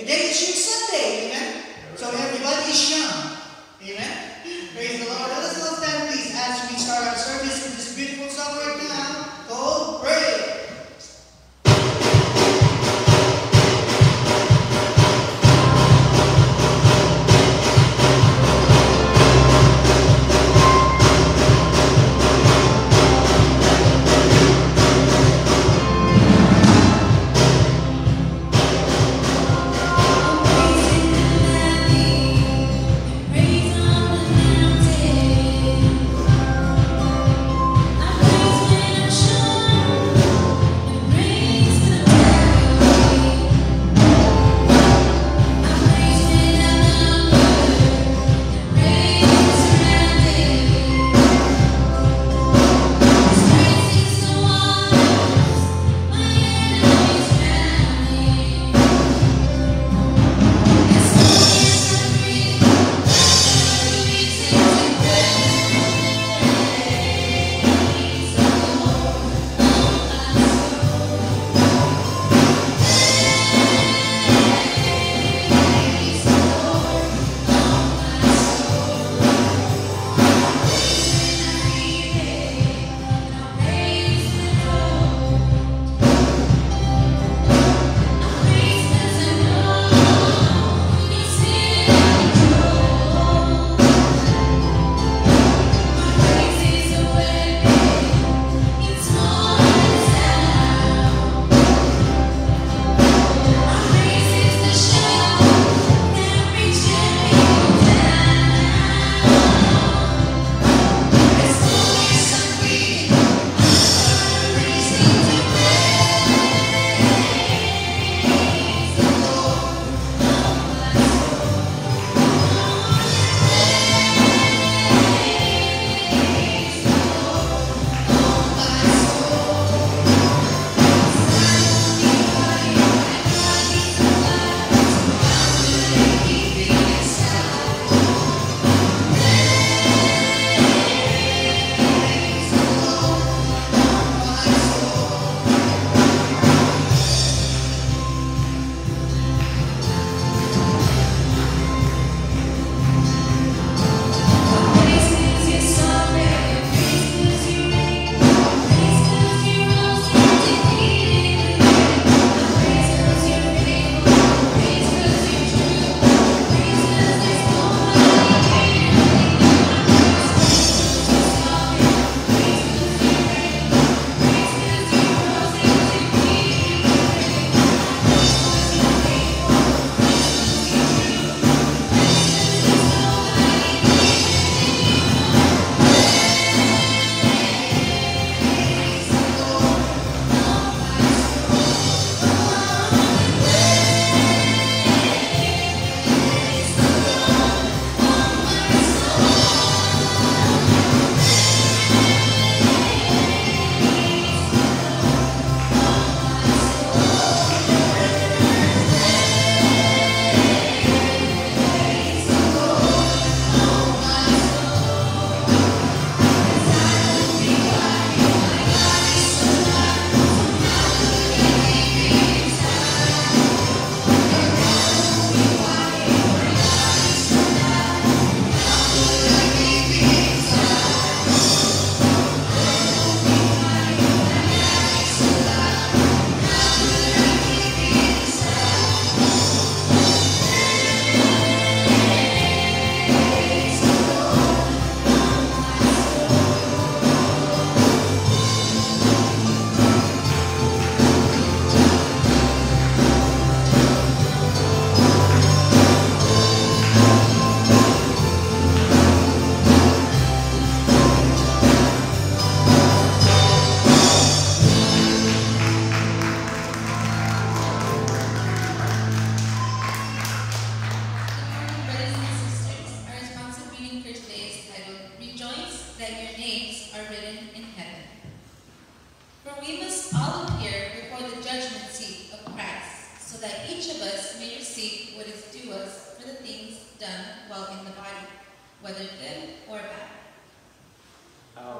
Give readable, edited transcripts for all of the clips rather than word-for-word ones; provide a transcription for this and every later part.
Today is Shoot Sunday, amen? So everybody is young, amen? Praise the Lord. Let us all stand, please, as we start our service with this beautiful song right now called Pray.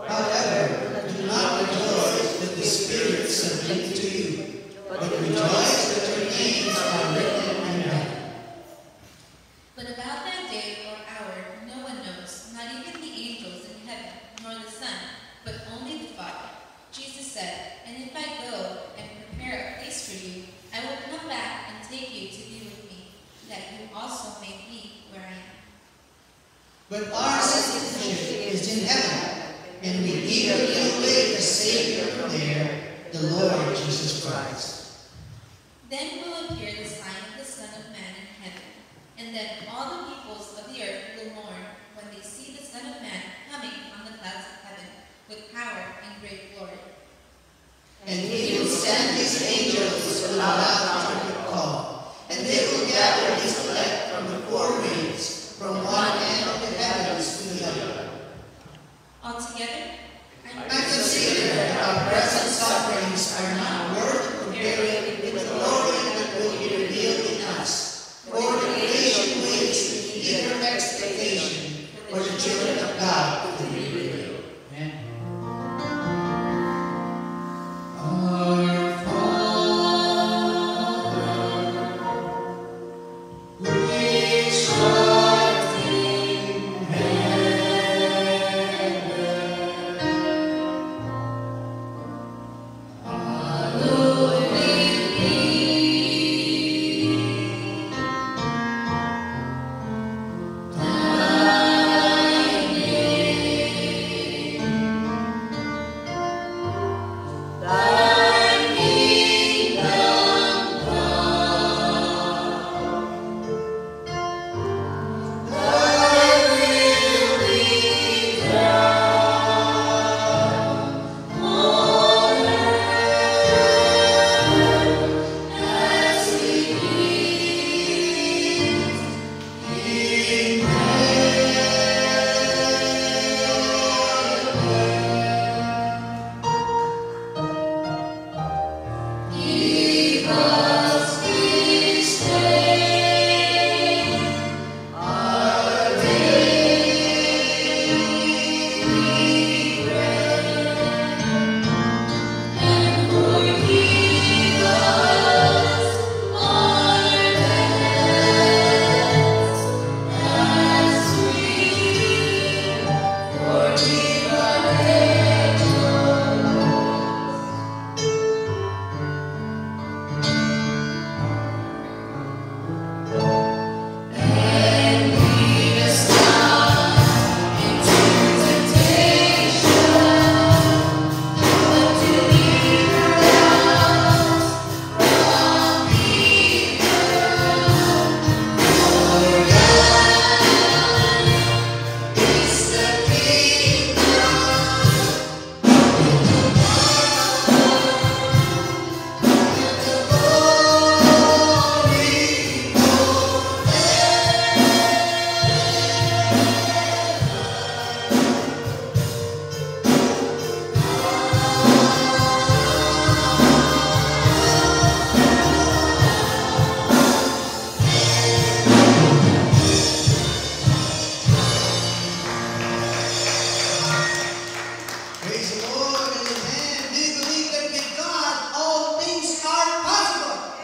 However, do not rejoice that the Spirit submit to you, but rejoice that your names are written in heaven. you also may be where I am. But our citizenship is in heaven, and we eagerly await the Savior from there, the Lord Jesus Christ. Then will appear the sign of the Son of Man in heaven, and then all the peoples of the earth will mourn when they see the Son of Man coming on the clouds of heaven with power and great glory. And he will send his angels with a loud trumpet call, and they will gather his elect from the four winds, from one end of the heavens to the other. Altogether, I consider that our present sufferings are not worth comparing with the glory that will be revealed in us. For the creation waits in eager expectation for the children of God to be revealed. Amen. Our Father, which art in heaven, hallowed be thy name. Thy kingdom come. Thy will be done on earth as it is in heaven. Give us this day our daily bread, and forgive us our debts as we forgive our debtors. And lead us not into temptation, but deliver us from evil. For thine is the kingdom, and the glory Praise the Lord, and amen. Do you believe that with God all things are possible?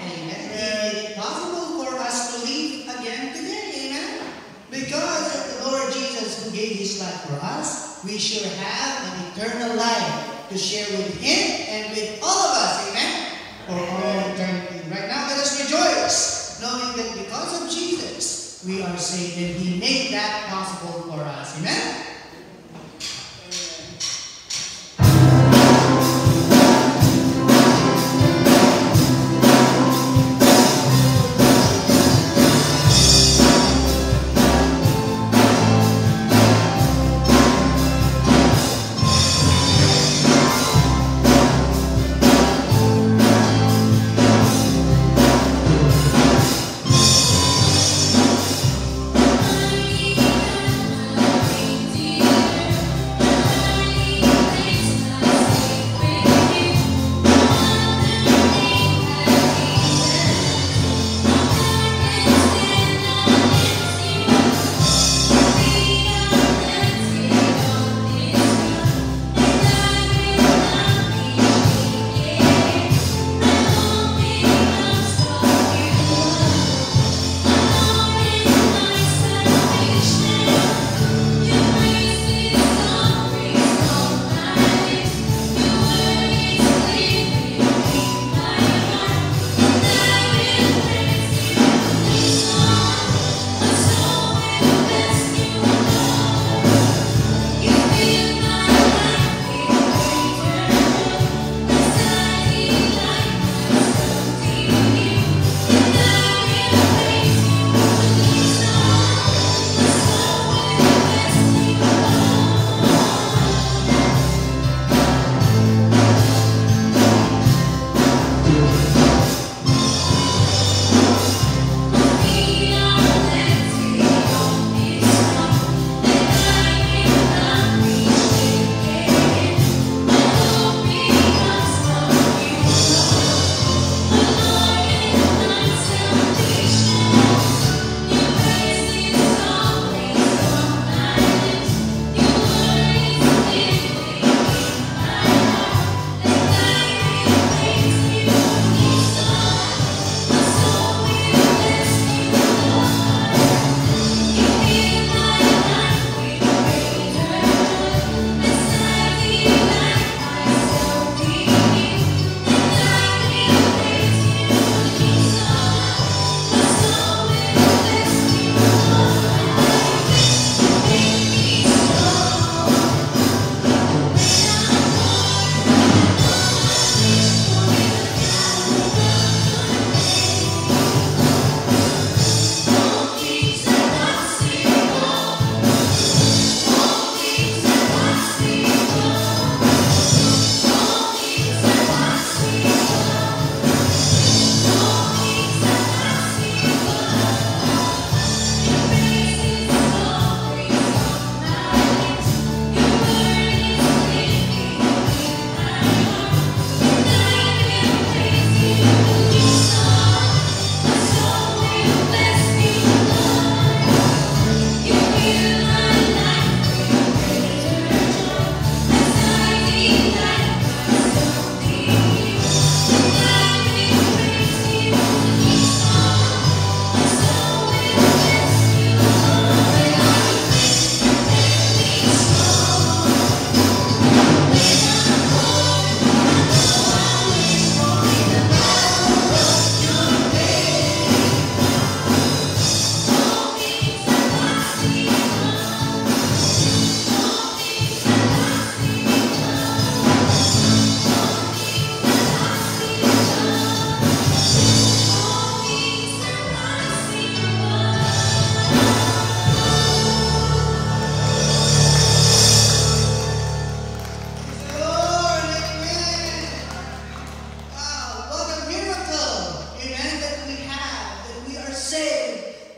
Amen. He made it possible for us to live again today. Amen. Because of the Lord Jesus who gave his life for us, we sure have an eternal life to share with him and with all of us. Amen. For all eternity. Right now, let us rejoice, knowing that because of Jesus, we are saved and he made that possible for us. Amen. I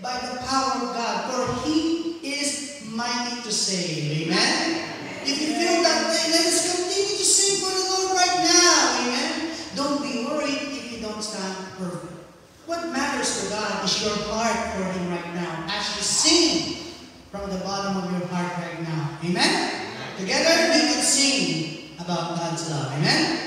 by the power of God, for He is mighty to save. Amen? If you feel that way, let us continue to sing for the Lord right now. Amen? Don't be worried if you don't stand perfect. What matters to God is your heart for Him right now, as you sing from the bottom of your heart right now. Amen? Together, we can sing about God's love. Amen?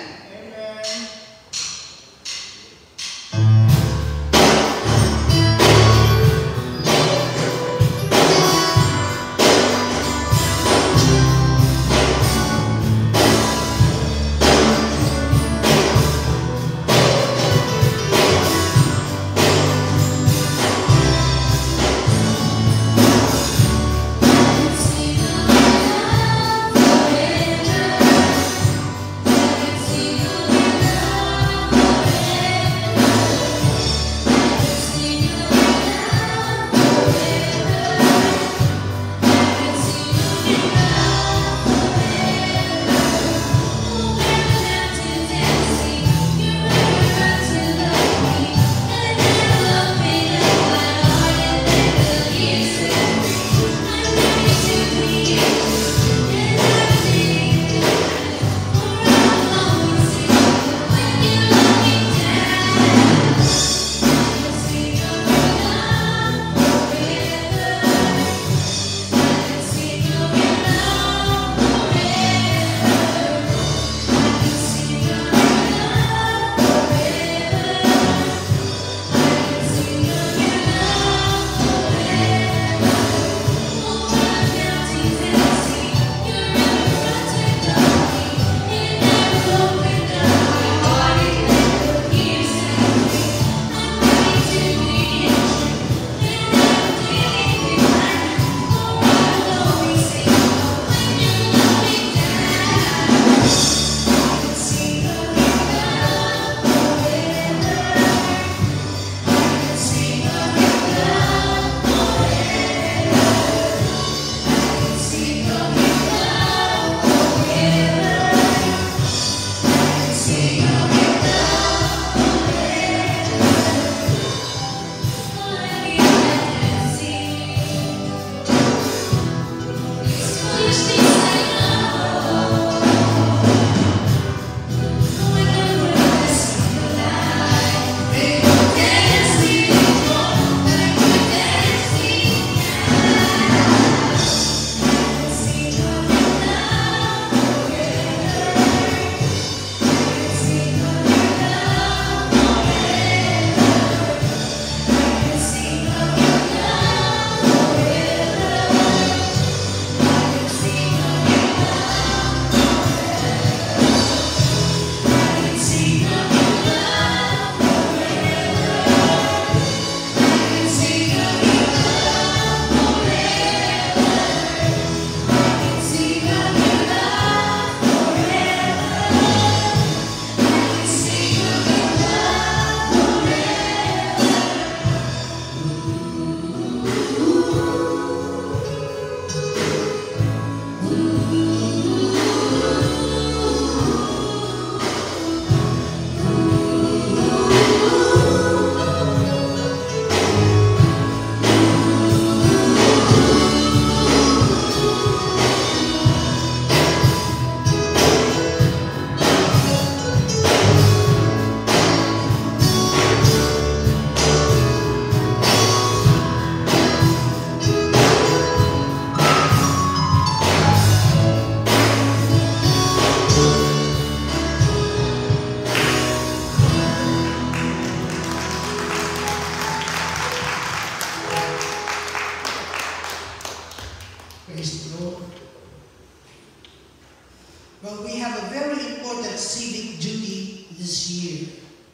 Well, we have a very important civic duty this year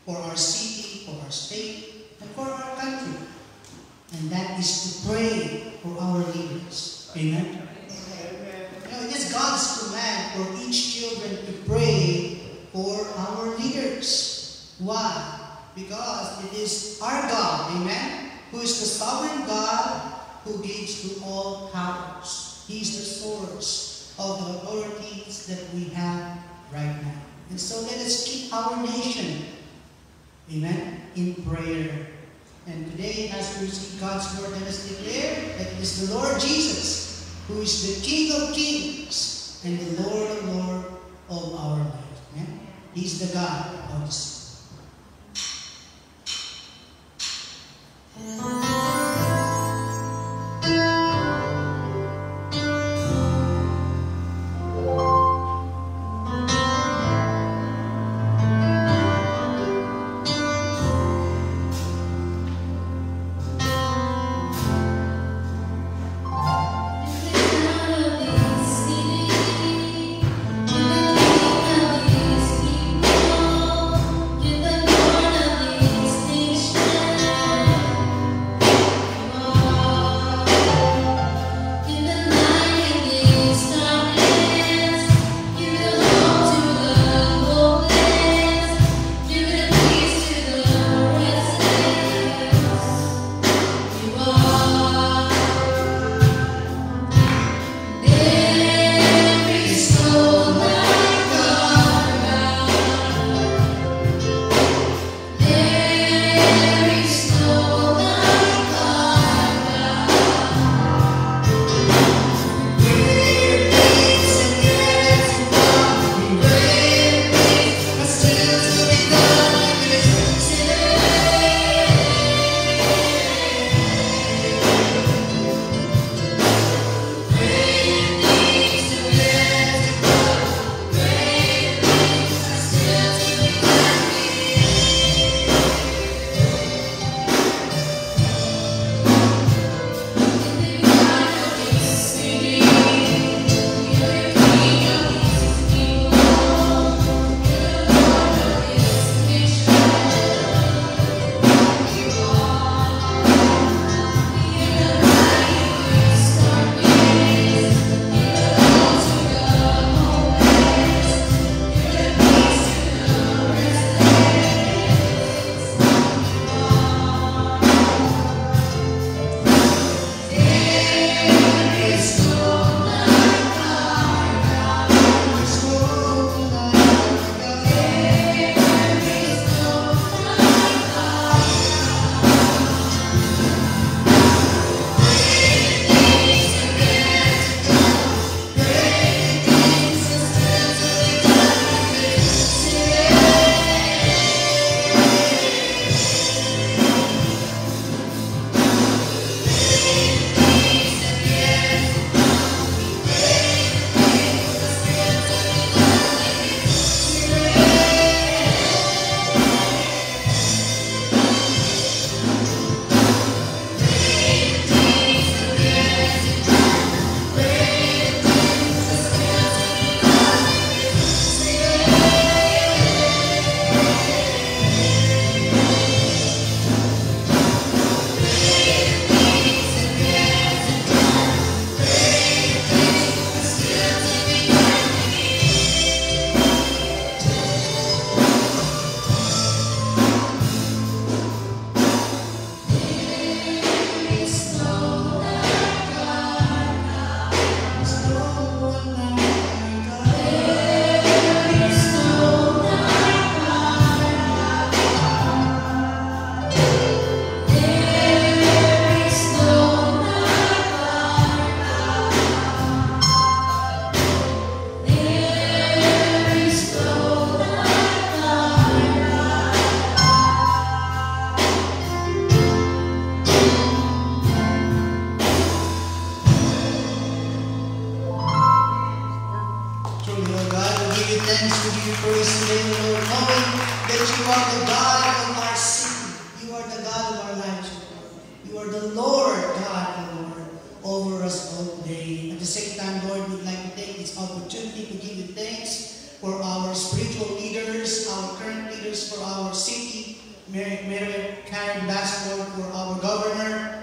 for our city, for our state, and for our country. And that is to pray for our leaders. Amen? You know, it is God's command for each children to pray for our leaders. Why? Because it is our God, amen, who is the sovereign God who gives to all powers. He is the source of the authorities that we have right now. And so let us keep our nation, amen, in prayer. And today, as we receive God's word, let us declare that it is the Lord Jesus who is the King of kings and the Lord of our lives. Amen? He's the God of us. thanks to you, praise today, Lord, knowing that you are the God of our city. You are the God of our lives, Lord. You are the Lord God, Lord, over us all day. At the same time, Lord, we'd like to take this opportunity to give you thanks for our spiritual leaders, our current leaders, for our city, Mary Karen Bass, Lord, for our Governor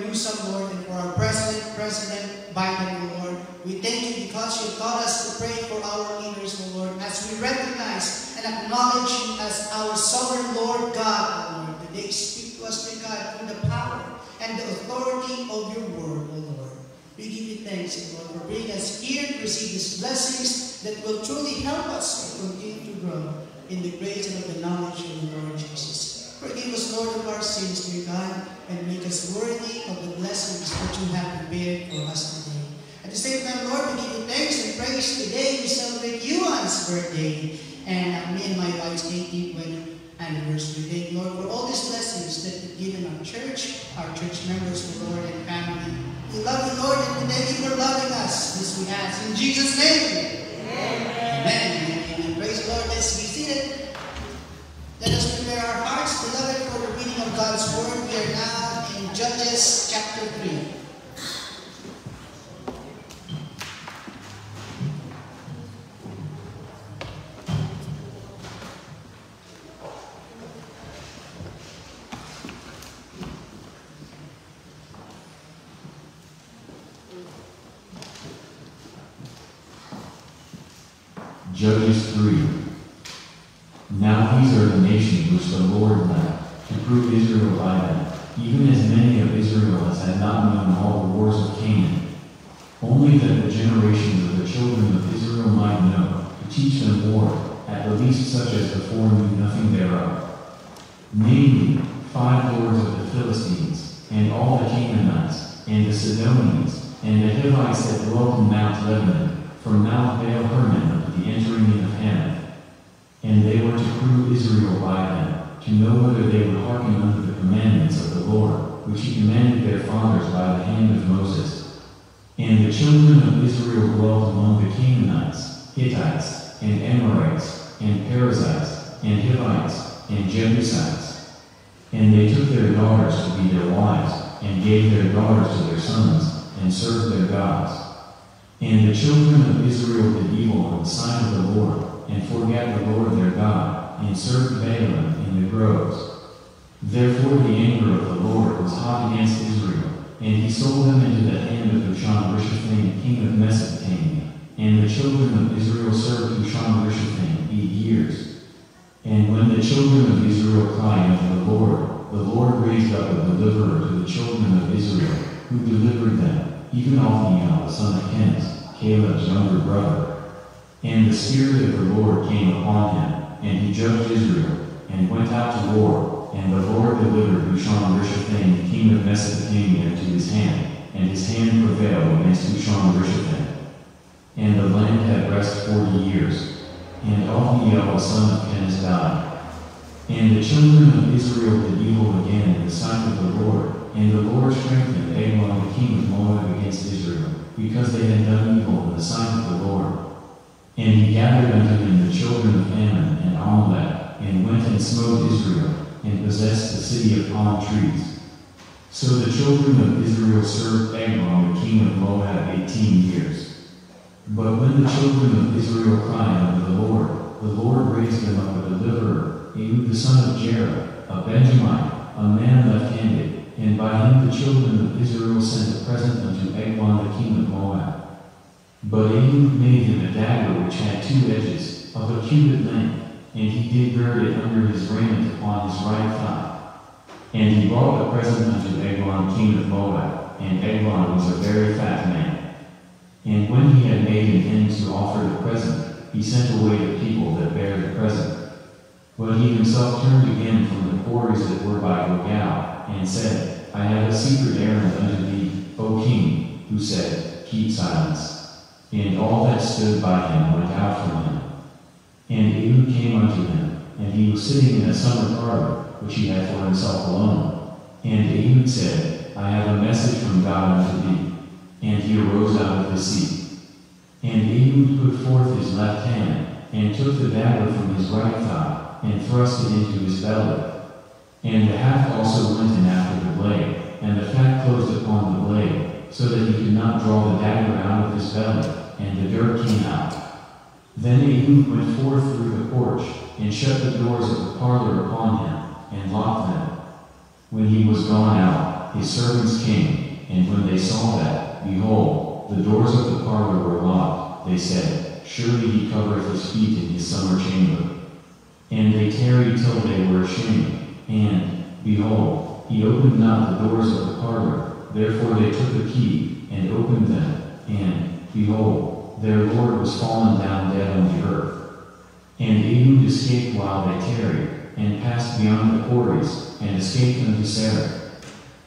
Newsom, Lord, and for our President Biden, Lord. We thank you because you taught us to pray for our leaders, Lord, as we recognize and acknowledge you as our sovereign Lord God, Lord. Today speak to us, dear God, through the power and the authority of your word, Lord. We give you thanks, Lord, for bringing us here to receive these blessings that will truly help us to continue to grow in the grace and of the knowledge of the Lord Jesus. Forgive us, Lord, of our sins, dear God, and make us worthy of the blessings that you have prepared for us today. At the same time, Lord, we give you thanks and praise. Today we celebrate Yuan's birthday and me and my wife's 80th wedding anniversary date. Lord, for all these blessings that you've given our church members, the Lord, and family. We love you, Lord, and we thank you for loving us. This we ask in Jesus' name. Amen. Amen. Praise the Lord. Let's be seated. Let us prepare our hearts, beloved, for the reading of God's Word. We are now in Judges chapter 3. Judges 3. Now these are the nations which the Lord led to prove Israel by them, even as many of Israel as had not known all the wars of Canaan, only that the generations of the children of Israel might know, to teach them war, at the least such as before knew nothing thereof. Namely, 5 lords of the Philistines, and all the Canaanites, and the Sidonians, and the Hivites that dwelt in Mount Lebanon, from Mount Baal Hermon unto the entering in of Hamath. And they were to prove Israel by them, to know whether they would hearken unto the commandments of the Lord, which he commanded their fathers by the hand of Moses. And the children of Israel dwelt among the Canaanites, Hittites, and Amorites, and Perizzites, and Hivites, and Jebusites. And they took their daughters to be their wives, and gave their daughters to their sons, and served their gods. And the children of Israel did evil in the sight of the Lord, and forgat the Lord their God, and served Baalim in the groves. Therefore the anger of the Lord was hot against Israel, and he sold them into the hand of Cushan-Rishathaim, king of Mesopotamia. And the children of Israel served Cushan-Rishathaim 8 years. And when the children of Israel cried unto the Lord raised up a deliverer to the children of Israel, who delivered them, even Othniel the son of Kenaz, Caleb's younger brother. And the Spirit of the Lord came upon him, and he judged Israel, and went out to war. And the Lord delivered Cushan-Rishathaim, king of Mesopotamia, into his hand, and his hand prevailed against Cushan-Rishathaim. And the land had rest 40 years. And Othniel the son of Kenaz died. And the children of Israel did evil again in the sight of the Lord, and the Lord strengthened Eglon the king of Moab against Israel, because they had done evil in the sight of the Lord. And he gathered unto him the children of Ammon and Amalek, and went and smote Israel, and possessed the city of palm trees. So the children of Israel served Eglon the king of Moab 18 years. But when the children of Israel cried unto the Lord raised them up a deliverer, Ehud the son of Jerah, a Benjamite, a man left-handed, and by him the children of Israel sent a present unto Eglon the king of Moab. But Ehud made him a dagger which had 2 edges, of a cubit length, and he did gird it under his raiment upon his right thigh. And he brought a present unto Eglon king of Moab, and Eglon was a very fat man. And when he had made an end to offer the present, he sent away the people that bare the present. But he himself turned again from the quarries that were by Gilgal, and said, I have a secret errand unto thee, O king, who said, Keep silence. And all that stood by him went out from him. And Ehud came unto him, and he was sitting in a summer parlor, which he had for himself alone. And Ehud said, I have a message from God unto thee. And he arose out of his seat. And Ehud put forth his left hand, and took the dagger from his right thigh, and thrust it into his belly. And the haft also went in after the blade, and the fat closed upon the blade, so that he could not draw the dagger out of his belly, and the dirt came out. Then Ehud went forth through the porch, and shut the doors of the parlor upon him, and locked them. When he was gone out, his servants came, and when they saw that, behold, the doors of the parlor were locked, they said, Surely he covereth his feet in his summer chamber. And they tarried till they were ashamed, and, behold, he opened not the doors of the parlor. Therefore they took the key, and opened them, and, behold, their Lord was fallen down dead on the earth. And Ehud escaped while they tarried, and passed beyond the quarries, and escaped unto Sarah.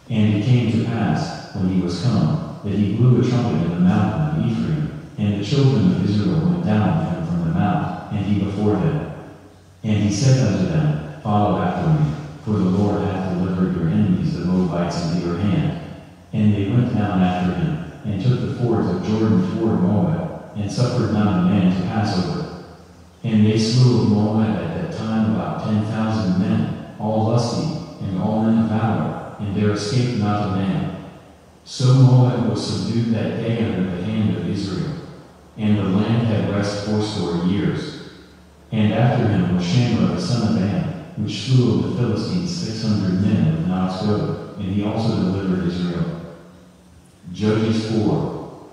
And it came to pass, when he was come, that he blew a trumpet in the mountain of Ephraim, and the children of Israel went down with him from the mount, and he before them. And he said unto them, Follow after me, for the Lord hath delivered your enemies, the Moabites, into your hand. And they went down after him, and took the fords of Jordan toward Moab, and suffered not a man to pass over. And they slew of Moab at that time about 10,000 men, all lusty, and all men of valor, and there escaped not a man. So Moab was subdued that day under the hand of Israel, and the land had rest 80 years. And after him was Shammah the son of Am, which slew of the Philistines 600 men with an ox goad, and he also delivered Israel. Judges 4.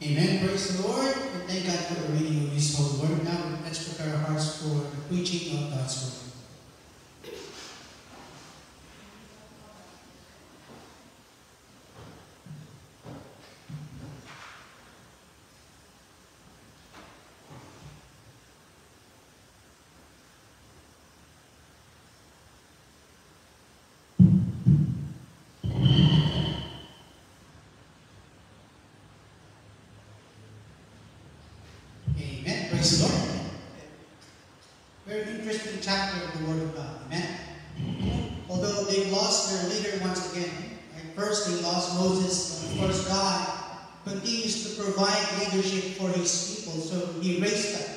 Amen. Praise the Lord. And thank God for the reading of His holy word. Now let's prepare our hearts for the preaching of God's word. Amen. Praise the Lord. Very interesting chapter of the Word of God. Amen. Although they lost their leader once again. At first they lost Moses, but of course God continues to provide leadership for His people. So He raised up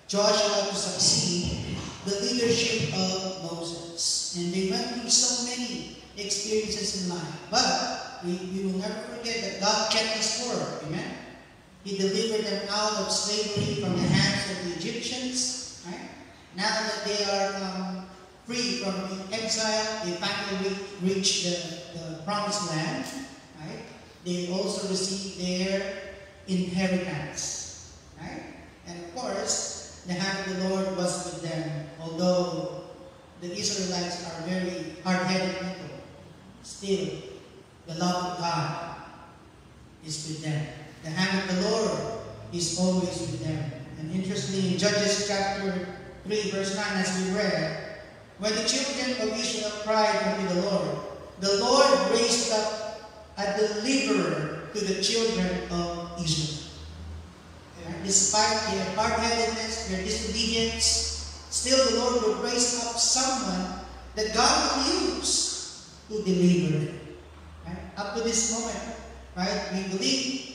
Joshua to succeed the leadership of Moses. And they went through so many experiences in life. But we will never forget that God kept His word. Amen. He delivered them out of slavery from the hands of the Egyptians. Right? Now that they are free from the exile, they finally reach the promised land. Right? They also receive their inheritance. Right? And of course, the hand of the Lord was with them. Although the Israelites are very hard-headed people, still the love of God is with them. The hand of the Lord is always with them. And interestingly, in Judges chapter 3, verse 9, as we read, when the children of Israel cried unto the Lord raised up a deliverer to the children of Israel. And despite their hard-headedness, their disobedience, still the Lord would raise up someone that God will use to deliver. Right? Up to this moment, right, we believe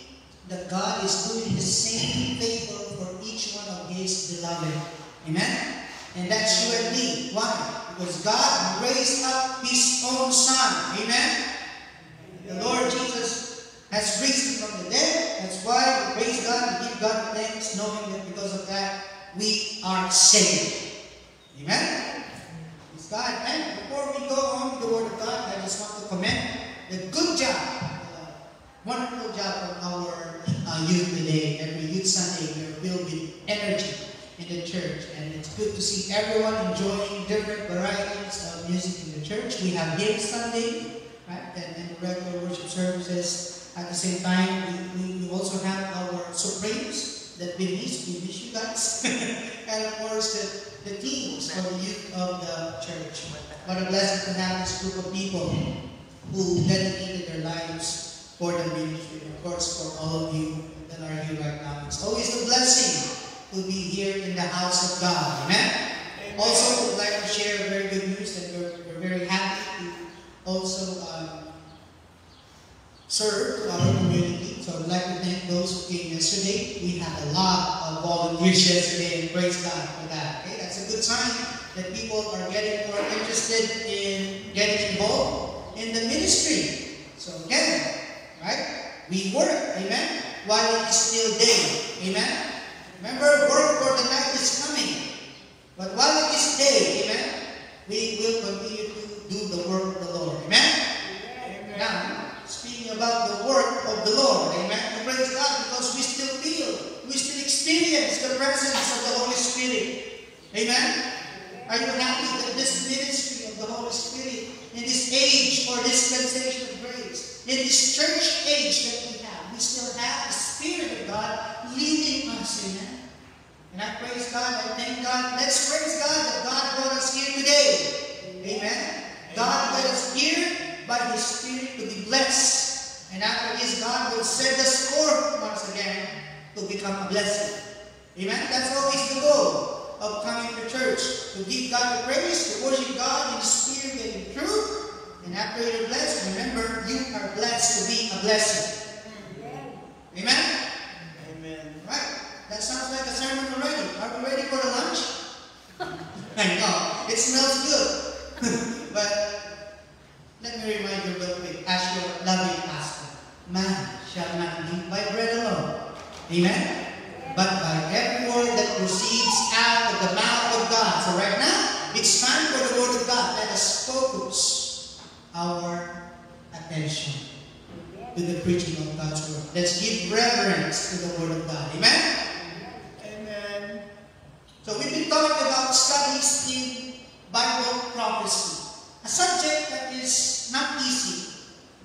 that God is doing the same favor for each one of His beloved. Amen? And that's you and me. Why? Because God raised up His own Son. Amen? The Lord Jesus has raised Him from the dead. That's why we praise God and give God thanks, knowing that because of that, we are saved. Amen? Praise God. And before we go on with the Word of God, I just want to commend the good job, wonderful job of our youth today. Every youth Sunday, we are filled with energy in the church. And it's good to see everyone enjoying different varieties of music in the church. We have Hymn Sunday, right? And regular worship services. At the same time, we also have our Supremes that we miss you guys. And of course, the teams for the youth of the church. What a blessing to have this group of people who dedicated their lives for the ministry. Of course, for all of you that are here right now. It's always a blessing to be here in the house of God. Amen? Amen. Also, I would like to share very good news that we're very happy to also serve our community. So I would like to thank those who came yesterday. We had a lot of volunteers yesterday, and praise God for that. Okay? That's a good sign that people are getting more interested in getting involved in the ministry. So again, right? We work, amen, while it is still day, amen? Remember, work for the night is coming. But while it is day, amen, we will continue to do the work of the Lord, amen? Amen. Now, speaking about the work of the Lord, amen, we praise God because we still feel, we still experience the presence of the Holy Spirit, amen? Are you happy that this ministry of the Holy Spirit in this age or dispensation of grace, in this church age that we still have the Spirit of God leading us, amen? And I praise God, I thank God. Let's praise God that God brought us here today. Amen. God led us here by His Spirit to be blessed. And after this, God will send us forth once again to become a blessing. Amen. That's always the goal of coming to church. To give God the praise, to worship God in spirit and in truth. And after you're blessed, remember, you are blessed to be a blessing. Amen? Amen. Right. That sounds like a sermon already. Are we ready for the lunch? I know. It smells good. But let me remind you real quick, as your loving pastor, man shall not live by bread alone. Amen? But by every word that proceeds out of the mouth of God. So right now, it's time for the word of God. Let us focus our attention to the preaching of God's word. Let's give reverence to the word of God. Amen? Amen. So we've been talking about studies in Bible prophecy. A subject that is not easy.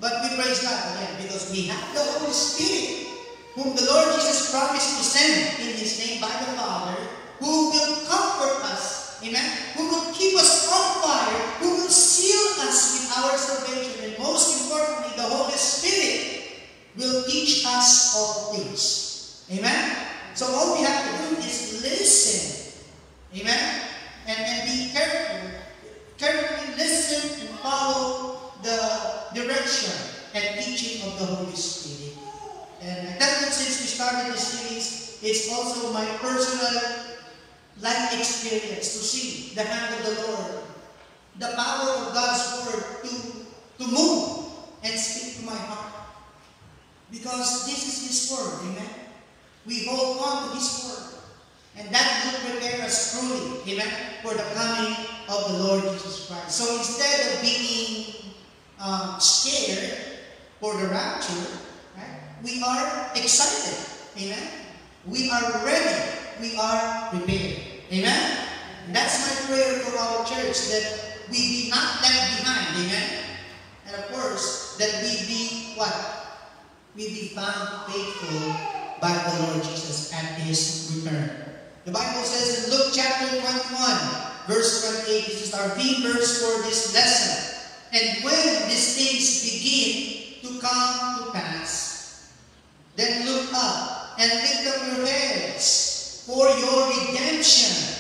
But we praise God again because we have the Holy Spirit, whom the Lord Jesus promised to send in His name by the Father, who will comfort us, amen, who will keep us on fire, who will seal us with our salvation, and most importantly, the Holy Spirit will teach us all things. Amen? So all we have to do is listen, amen, and be careful, carefully listen and follow the direction and teaching of the Holy Spirit. And I tell you, since we started this series, it's also my personal life experience to see the hand of the Lord, the power of God's word to move and speak to my heart. Because this is His word, amen? We hold on to His word. And that will prepare us truly, amen, for the coming of the Lord Jesus Christ. So instead of being scared for the rapture, right, we are excited, amen? We are ready. We are prepared, amen? And that's my prayer for our church, that we be not left behind, amen? And of course, that we be what? We be found faithful by the Lord Jesus at His return. The Bible says in Luke chapter 21, verse 28, this is our theme verse for this lesson. And when these things begin to come to pass, then look up and lift up your heads, for your redemption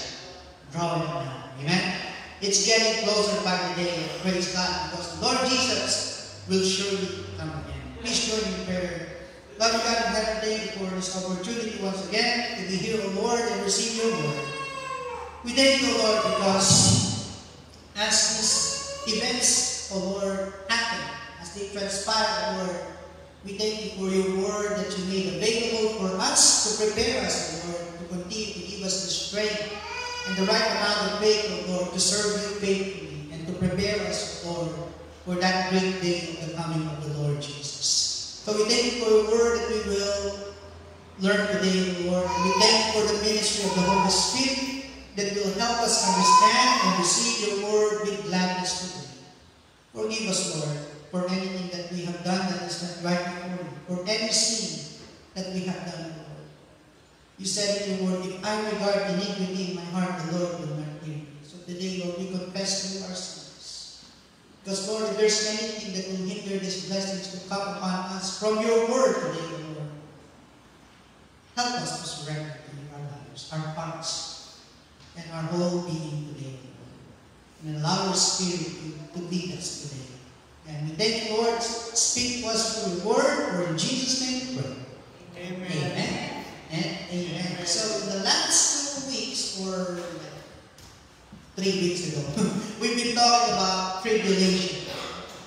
draweth nigh. Amen? It's getting closer by the day. Praise God, because the Lord Jesus will surely come again. Please join me in prayer. Lord God in heaven, thank you for this opportunity once again to be here, O Lord, and receive your word. We thank you, O Lord, because as these events, O Lord, happen, as they transpire, O Lord, we thank you for your word that you made available for us to prepare us, O Lord, to continue to give us the strength and the right amount of faith, O Lord, to serve you faithfully and to prepare us, O Lord, for that great day of the coming of the Lord Jesus. So we thank you for your word that we will learn today, Lord. And we thank you for the ministry of the Holy Spirit that will help us understand and receive your word with gladness today. Forgive us, Lord, for anything that we have done that is not right before you, for any sin that we have done, Lord. You said in your word, if I regard iniquity in my heart, the Lord will not hear me. So today, Lord, we confess to you our sins. Because, Lord, if there's anything that will hinder these blessings to come upon us from your word today, Lord, help us to surrender to you our lives, our hearts, and our whole being today, Lord. And allow your Spirit to lead us today. And we thank you, Lord. Speak to us through your word, for in Jesus' name we pray. Amen. Amen. And amen. So, in the last 2 weeks, or 3 weeks ago, we've been talking about tribulation,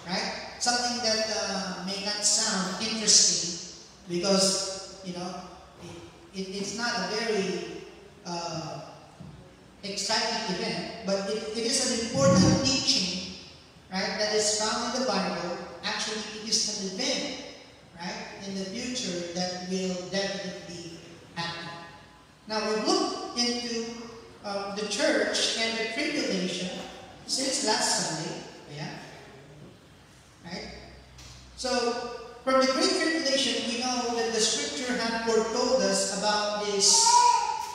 right? Something that may not sound interesting because, you know, it's not a very exciting event, but it is an important teaching, right, that is found in the Bible. Actually, it is an event, right, in the future that will definitely happen. Now, we've looked into the church and the tribulation since last Sunday, yeah, right? So, from the Great Tribulation, we know that the Scripture had foretold us about this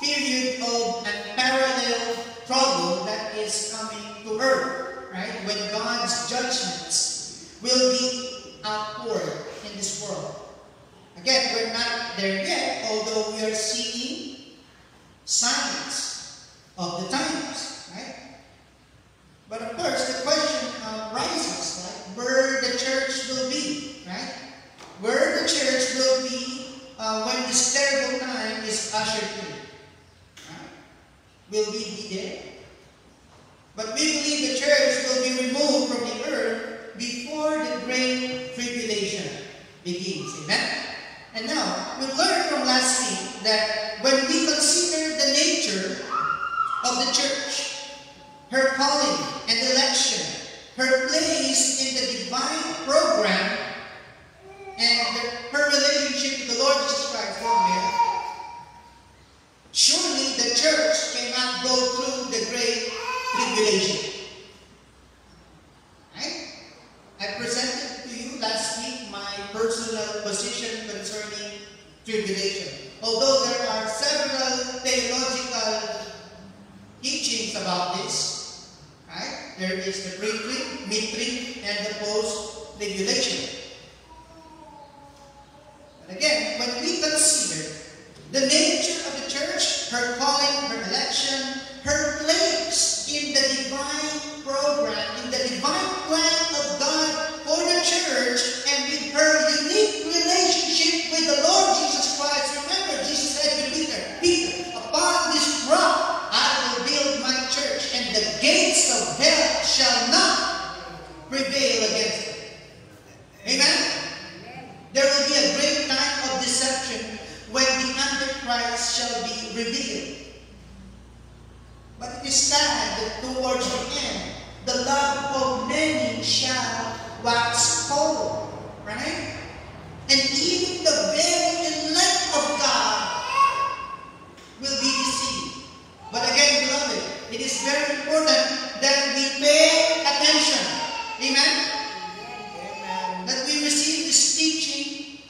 period of unparalleled trouble that is coming to earth, right? When God's judgments will be outpoured in this world. Again, we're not there yet, although we are seeing signs of the times, right? But of course, the question rises, like, where the church will be, right? Where the church will be when this terrible time is ushered in. Right? Will we be there? But we believe the church will be removed from the earth before the great tribulation begins. Amen? And now, we learned from last week that when we consider the nature of the church, her calling and election, her place in the divine program, and her relationship with the Lord Jesus Christ, surely the church cannot go through the great tribulation. Right? I presented to you last week my personal position concerning tribulation. Although there are several theological teachings about this, right? There is the pre-trib, mid-trib, and the post-tribulation. But again, when we consider the nature of the church, her calling, her election, her place in the divine program, in the divine plan of God for the church, and with her unique relationship with the Lord Jesus Christ. Remember, Jesus said to Peter, upon this rock I will build my church, and the gates of hell shall not prevail against it. Amen? There will be a great time of deception when the Antichrist shall be revealed. But it is sad that towards the end, the love of many shall wax cold. Right? And even the very elect of God will be deceived. But again, beloved, it is very important that we pay attention. Amen? Amen. That we receive this teaching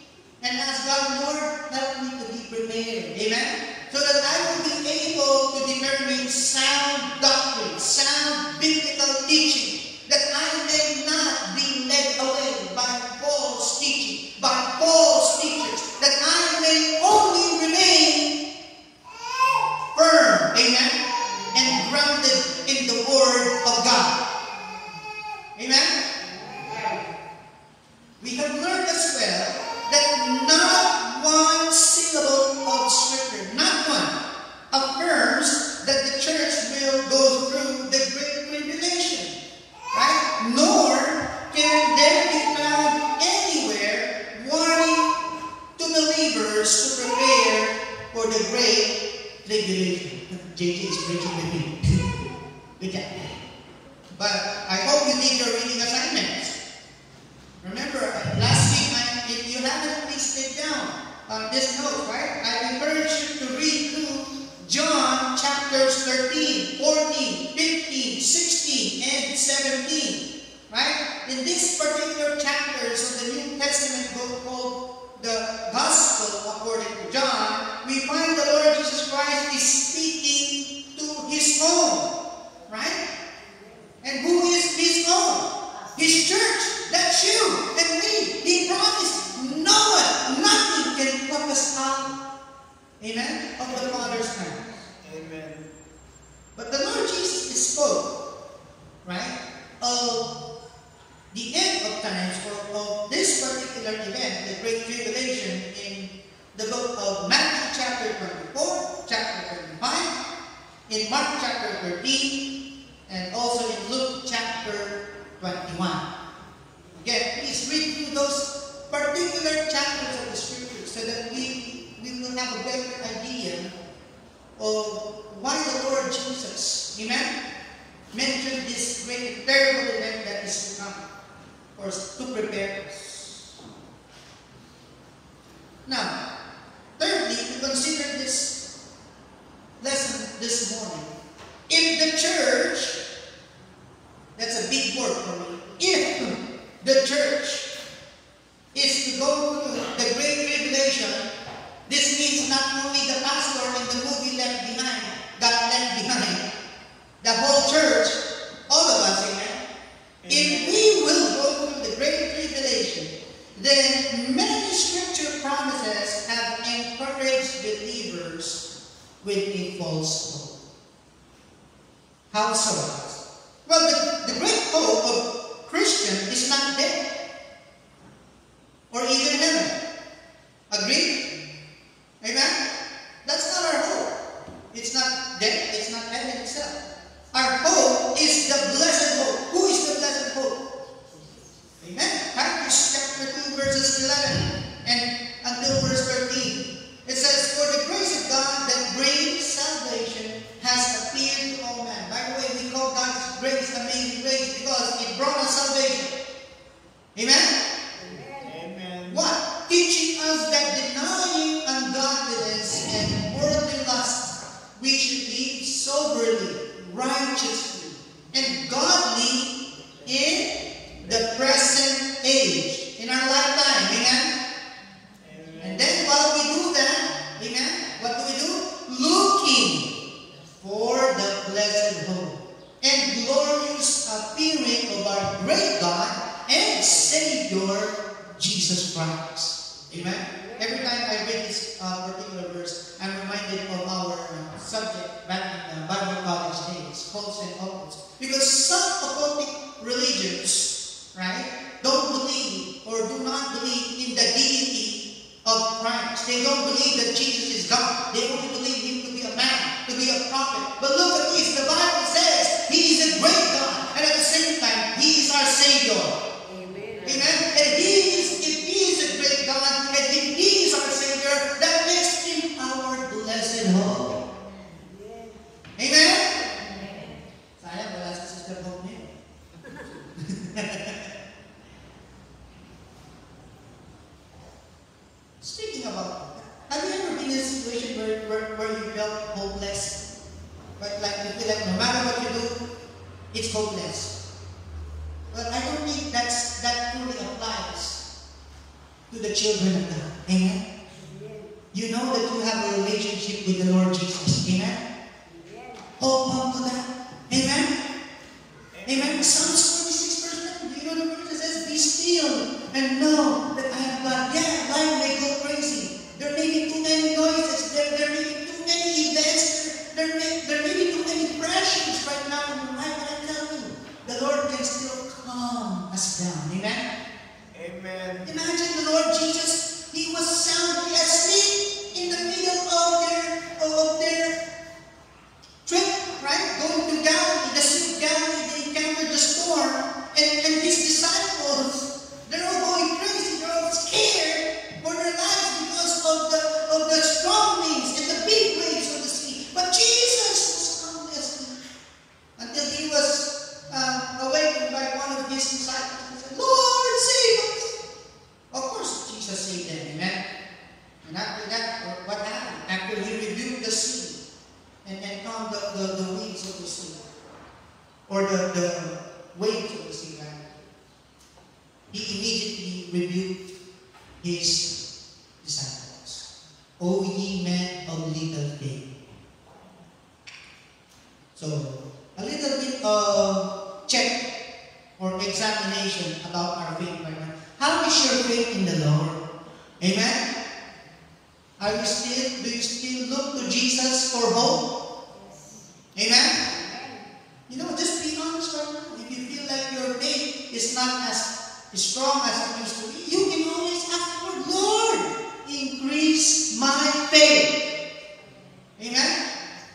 and ask God, Lord, help me to be prepared. Amen? So that I will be able to determine sound doctrine, sound biblical teaching, that I may not be led away by false teaching, by false teachers, that I may only remain firm, amen, and grounded in the Word of God. Amen? We have learned as well that not one syllable of Scripture, not one, affirms that the church will go through the great tribulation. Right? Nor can there be found anywhere warning to believers to prepare for the great tribulation. JJ is preaching with me. Good job. But I hope you did your reading assignments. Remember, last week, if you haven't, please take down this note, right? I encourage you to read through John chapters 13, 14, 15, 16, and 17. Right? In these particular chapters of the New Testament book called the Gospel according to John, we find the Lord Jesus Christ is speaking to His own. Right? And who is His own? His church. That's you and me. He promised no one, nothing can pluck us out. Amen? Of the Father's hand. Amen. But the Lord Jesus spoke, right, of the end of times, or of this particular event, the Great Tribulation, in the book of Matthew chapter 24, chapter 25, in Mark chapter 13, and also in Luke chapter 21. Again, please read through those particular chapters of the Scriptures so that we will have a better idea of why the Lord Jesus, amen, mentioned this great terrible event that is to come, for us to prepare us. Now, thirdly, we consider this lesson this morning. If the church, that's a big word for me, if the church is to go through the great tribulation, this means not only the pastor in the movie left scripture promises have encouraged believers with a false hope. How so? Well, the great hope of Christian is not death or even heaven. Agree? Amen? That's not our hope. It's not death. It's not heaven itself. Our hope is the blessed hope. Who is the blessed hope? Amen? Titus chapter 2 verses 11 and until verse 13. It says, "For the grace of God that brings salvation has appeared to all men." By the way, we call God's grace amazing grace because it brought us salvation. Amen? Amen. What? Teaching us that denying ungodliness and worldly lust, we should live soberly, righteously, and godly in the present age, in our lifetime. Amen? And then while we do that, amen, what do we do? Looking for the blessed hope and glorious appearing of our great God and Savior, Jesus Christ. Amen? Every time I read this particular verse, I'm reminded of our subject back in Bible college days, cults and occults. Because some occultic religions, right, don't believe or do not believe in the deity of Christ. They don't believe that Jesus is God. They only believe Him to be a man, to be a prophet. But look at this. The Bible says He is a great God. And at the same time, He is our Savior. Amen. And if He is a great God, and if He is our Savior, that makes Him our blessed hope. Amen? Sayang, wala si Sister Hope niya. Speaking about that, have you ever been in a situation where you felt hopeless? But like you feel like no matter what you do, it's hopeless. Well, I don't think that truly applies to the children of God. Amen? You know that you have a relationship with the Lord Jesus. Amen? Hold on to that. Amen? Amen? Psalms 46 verse 9. Do you know the verse that says, "Be still and know that I am God." Yeah, life may go crazy. There may be too many noises. There may be too many events. There may be too many pressures right now in your life. But I tell you, the Lord can still calm us down. Amen? Amen. Imagine the Lord Jesus. He was soundly asleep in the middle of their trip, right? Going to Galilee, the Sea of Galilee, they encountered the storm, and His disciples, they're all going crazy, they're all scared for their lives because of the strong winds and the big waves of the sea. But Jesus was calmly asleep until He was awakened by one of His disciples. He said, "Lord, save us!" Of course, Jesus saved them, amen? And after that, what happened? After He rebuked the sea, and calm the waves of the sea, or the waves of the sea, right? He immediately rebuked His disciples. "O ye men of little faith." So, a little bit of check or examination about our faith right now. How is your faith in the Lord? Amen? Do you still look to Jesus for hope? Amen? You know, just be honest right now. If you feel like your faith is not as strong as it used to be, you can always ask the Lord, "Lord, increase my faith." Amen?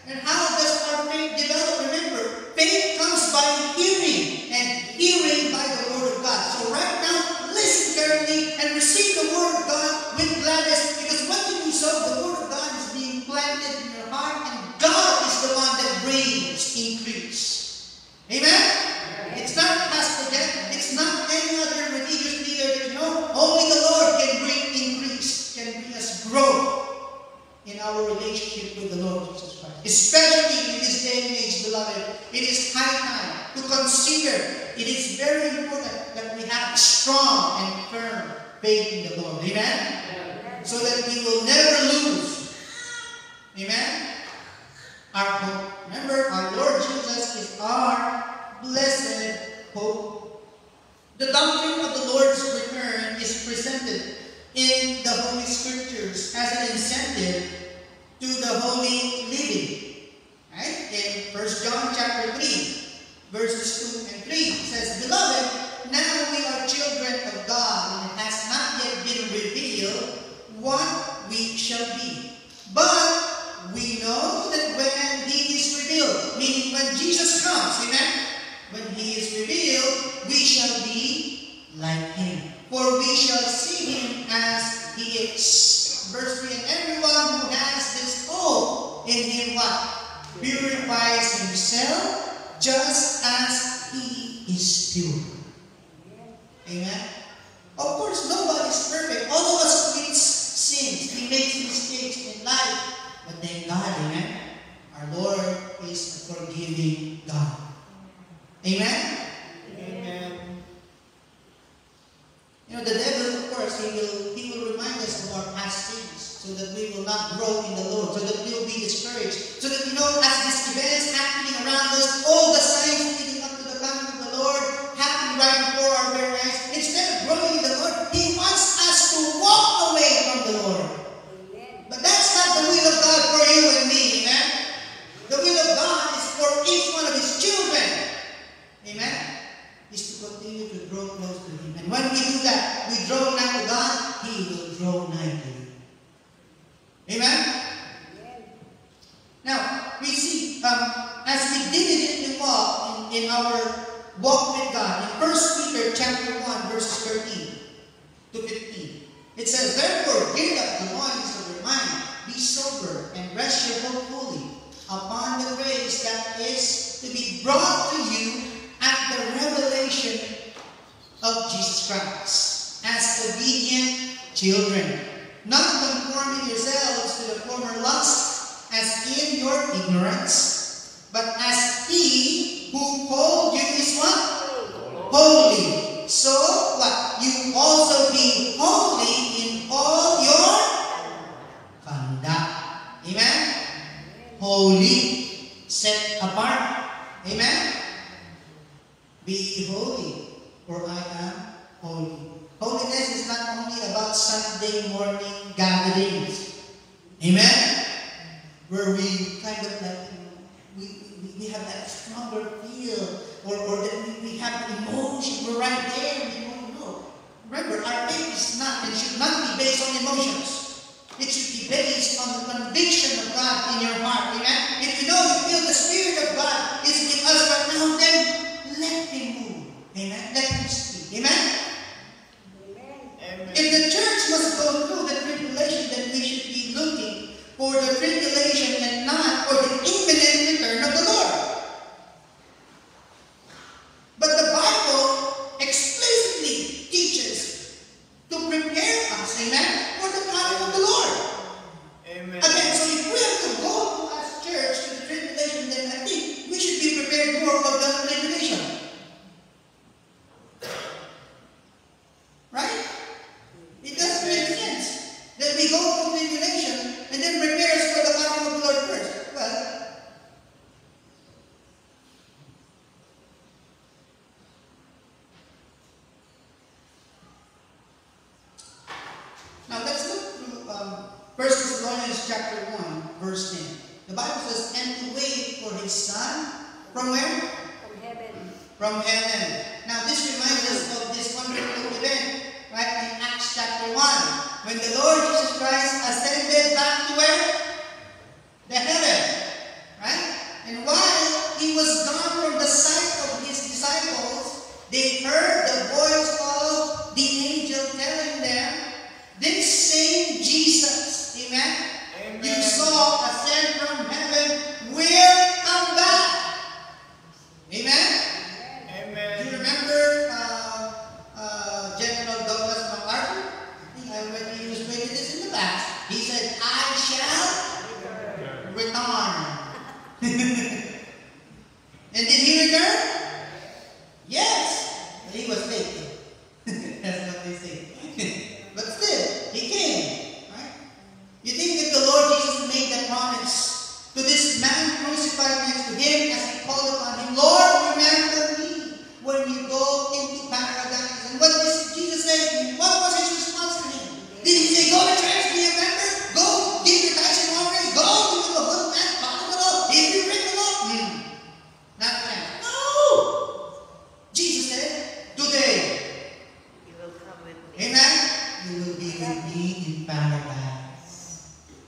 And how does our faith develop? Remember, faith comes by hearing, and hearing by the Word of God. So right now, listen carefully and receive the Word of God with gladness, because what you sow, the Word of God is being planted in your heart, and God is the one that brings increase. Amen? It's not Pastor Jeff. It's not any other religious leader. No, only the Lord can bring increase, can bring us growth in our relationship with the Lord Jesus Christ. Especially in this day and age, beloved, it is high time to consider. It is very important that we have strong and firm faith in the Lord. Amen? So that we will never lose. Amen? Our hope. Remember, our Lord Jesus is our blessed hope. The doctrine of the Lord's return is presented in the Holy Scriptures as an incentive to the holy living. Right? In 1 John chapter 3, verses 2 and 3, it says, Beloved, now we are children of God, and it has not yet been revealed what we shall be. But we know that when He is revealed, meaning when Jesus comes, amen? When He is revealed, we shall be like Him. For we shall see Him as He is. Verse 3, and everyone who has this hope in Him, what? Purifies himself just as He is pure. Amen? Of course, nobody is perfect. All of us commit sins. We make mistakes in life. But thank God, amen? Our Lord is a forgiving God. Amen? Amen. You know, the devil, of course, he will remind us of our past sins so that we will not grow in the Lord, so that we will be discouraged, so that, you know, as these events happening around us, all the signs leading up to the coming of the Lord happening right before our very eyes, instead of growing in the Lord, He wants us to walk away from the Lord. But that's not the will of God for you and me, amen? The will of God is for each one of His children, amen? Is to continue to draw close to Him. And when we do that, we draw nigh to God, He will draw nigh to you. Amen? Now, we see, as we diligently walk in our walk with God, in 1 Peter chapter 1, verses 13 to 15, it says, Therefore, gird up the loins of your mind, be sober, and rest your hope fully upon the grace that is to be brought to you at the revelation of Jesus Christ, as obedient children, not conforming yourselves to the former lusts, as in your ignorance, but as He who called you is what? Holy. So what? You also be holy in all your conduct. Amen? Holy. Set apart. Amen? Be holy, for I am holy. Holiness is not only about Sunday morning gatherings. Amen? Where we kind of like, we have that stronger feel, or that we have emotion. We're right there. We don't know. Remember, our faith is not and should not be based on emotions. It should be based on the conviction of God in your heart. Amen? If you know you feel the Spirit of God is with us right now, then let Him move. Amen? Let Him speak. Amen? Amen. If the church must go through the tribulation, then we should be looking for the tribulation and not for the imminent return of the Lord. But the Bible explicitly teaches to prepare us, amen, for the coming of the Lord. Amen. Again, so if we have to go as church to the tribulation, then I think we should be prepared more for the tribulation. Right? It doesn't make sense that we go to tribulation and then prepare us for the coming of the Lord first. Well, now let's look through 1 Thessalonians chapter 1, verse 10. The Bible says, and to wait for His Son, from where? From heaven. From heaven. Now this reminds us of this wonderful event, right, in Acts chapter 1, when the Lord Jesus Christ ascended back to where? The heaven. Right? And while He was gone from the sight of His disciples, they heard the voice of the angel telling them, this same Jesus, amen, Amen. you saw ascend from heaven, will come back. Amen? Do Amen. you remember General Douglas MacArthur? I think I read he was reading this in the past. He said, I shall return.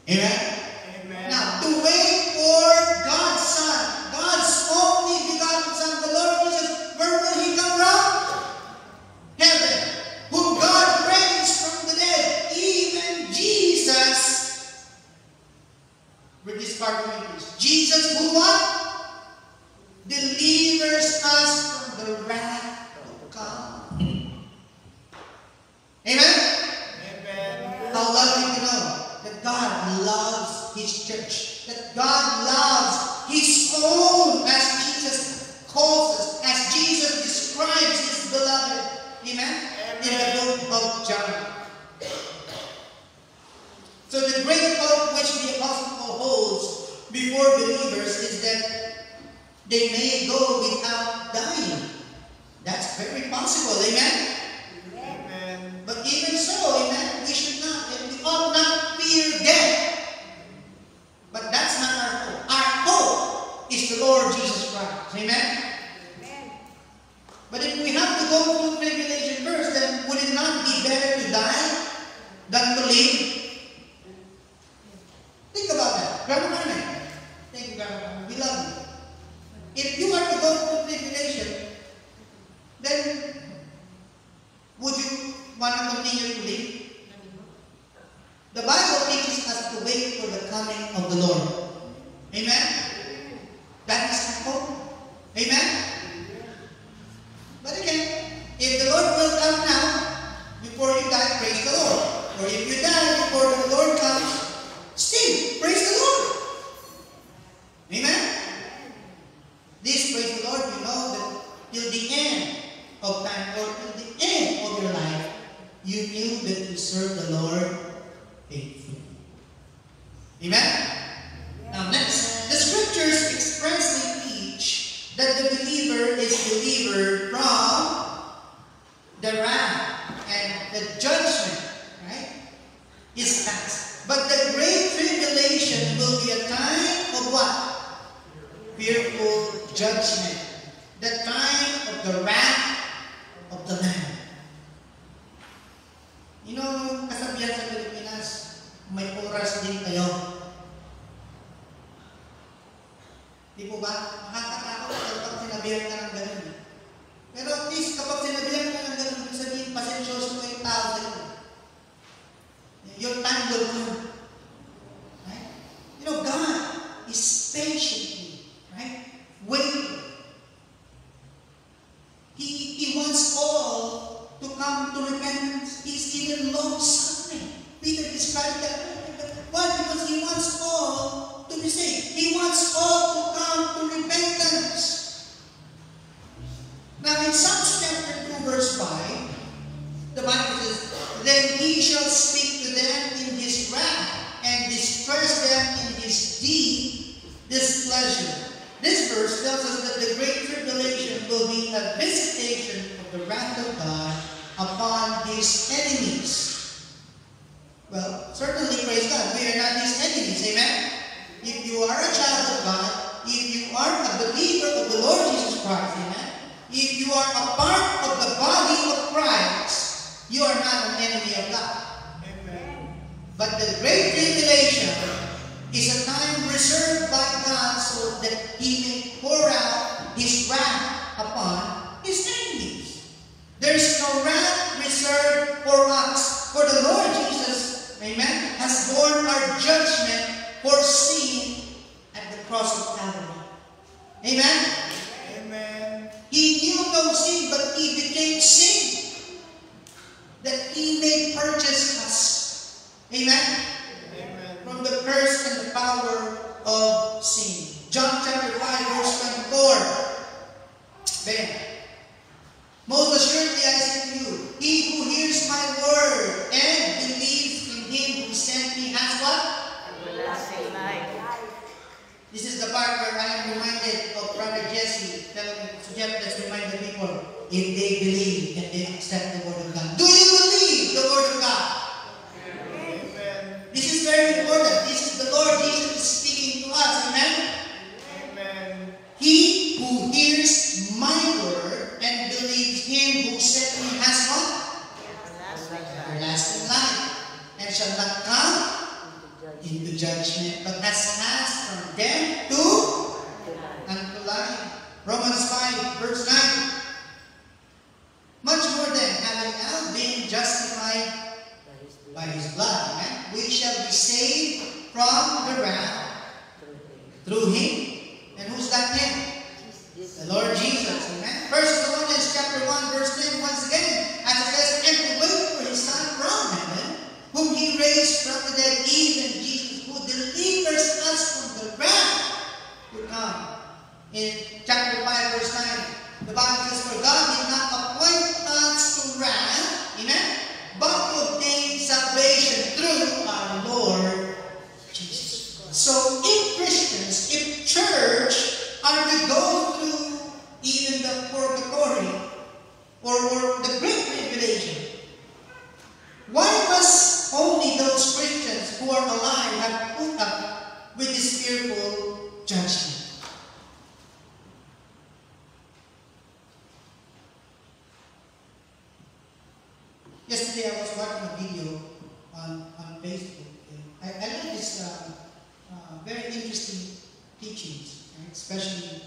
Amen? Amen. Now, to wait for God's Son, God's only begotten Son, the Lord Jesus, where will He come from? Heaven, whom God raised from the dead, even Jesus. With this part of English. Jesus who what? Delivers us from the wrath to come. Amen? Amen. How lovely to know that God loves His church. That God loves His own, as Jesus calls us, as Jesus describes His beloved. Amen? In the book of John. So the great hope which the Apostle Paul holds before believers is that they may go without dying. That's very possible. Amen? Amen. But even so, amen, we ought not fear death. But that's not our hope. Our hope is the Lord Jesus Christ. Amen? But if we have to go through tribulation first, then would it not be better to die than to live? Think about that. Grandma Carmen. Thank you, Grandma Carmen. We love you. If you are to go through tribulation, then would you want to continue to live? The Bible teaches us to wait for the coming of the Lord. Amen? That is our hope. Amen? But again, if the Lord will come now, before you die, praise the Lord. Or if you die before the Lord comes, still, praise the Lord. Amen? This, praise the Lord, you know that till the end of time, or till the end of your life, you knew that you serve the Lord faithfully. Amen? Now next, the scriptures expressly teach that the believer is delivered from the wrath and the judgment, right? Is past. But the great tribulation will be a time of what? Fearful judgment. The time of the wrath of the Lamb. You know, kasabihan sa Pilipinas, may oras din kayo. Di po ba? Makakatakot kapag sinabihan ka ng ganun. Pero at least kapag sinabihan ka ng ganun, ibig sabihin, pasensyoso mo yung tao sa iyo. Your time will come. Right? You know, God is patiently, right, waiting. He wants all to come to repentance. He's even long-suffering. Peter described that. Why? Because He wants all to be saved. He wants all to come to repentance. Now in Psalms chapter 2 verse 5, the Bible says, then He shall speak to them in His wrath and distress them in His deep displeasure. This verse tells us that the great tribulation will be a visitation of the wrath of God upon His enemies. Well, certainly, praise God, we are not His enemies, amen? If you are a child of God, if you are a believer of the Lord Jesus Christ, amen? If you are a part of the body of Christ, you are not an enemy of God. Amen. But the great tribulation is a time reserved by God so that He may pour out His wrath upon His enemies. There is no wrath reserved for us, for the Lord Jesus, amen, has borne our judgment for sin at the cross of Calvary. Amen? Amen. He knew no sin, but He became sin, that He may purchase us. Amen? Amen. From the curse and the power of sin. John chapter 5 verse 24. Then, most assuredly I say to you, he who hears my word and believes in Him who sent me has what? Everlasting life. This is the part where I am reminded of Brother Jesse telling me, let's remind the people, if they believe, can they accept the word of God? Do you believe the word of God? Amen. This is very important. This is the Lord Jesus is speaking to us. Amen? Amen. He who hears my word and believes Him who sent me has what? Everlasting life. Everlasting life. And shall not come into judgment, but has passed from death to unto life. Romans 5, verse 9. Much more then, having now been justified by His blood, amen, we shall be saved from the wrath through Him. And who's that Him? The Lord Jesus, amen. 1 Thessalonians chapter 1, verse 10, once again, as it says, and to wait for His Son from heaven, whom He raised from the dead, even Jesus, who delivers us from the wrath to come. In chapter 5, verse 9, the Bible says, for God did not appoint us to wrath, amen, but to obtain salvation through our Lord Jesus. So if Christians, if church are to go through even the purgatory or the great tribulation, why must only those Christians who are alive have put up with this fearful judgment? Yesterday I was watching a video on Facebook. I like this very interesting teachings, right? Especially,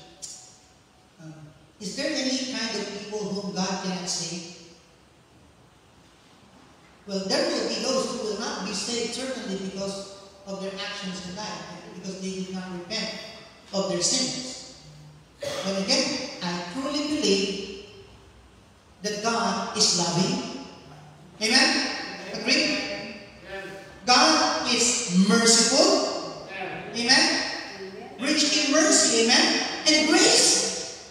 is there any kind of people whom God cannot save? Well, there will be those who will not be saved certainly because of their actions in life, because they did not repent of their sins. But again, I truly believe that God is loving. Amen? Agree? God is merciful. Amen? Rich in mercy. Amen? And grace.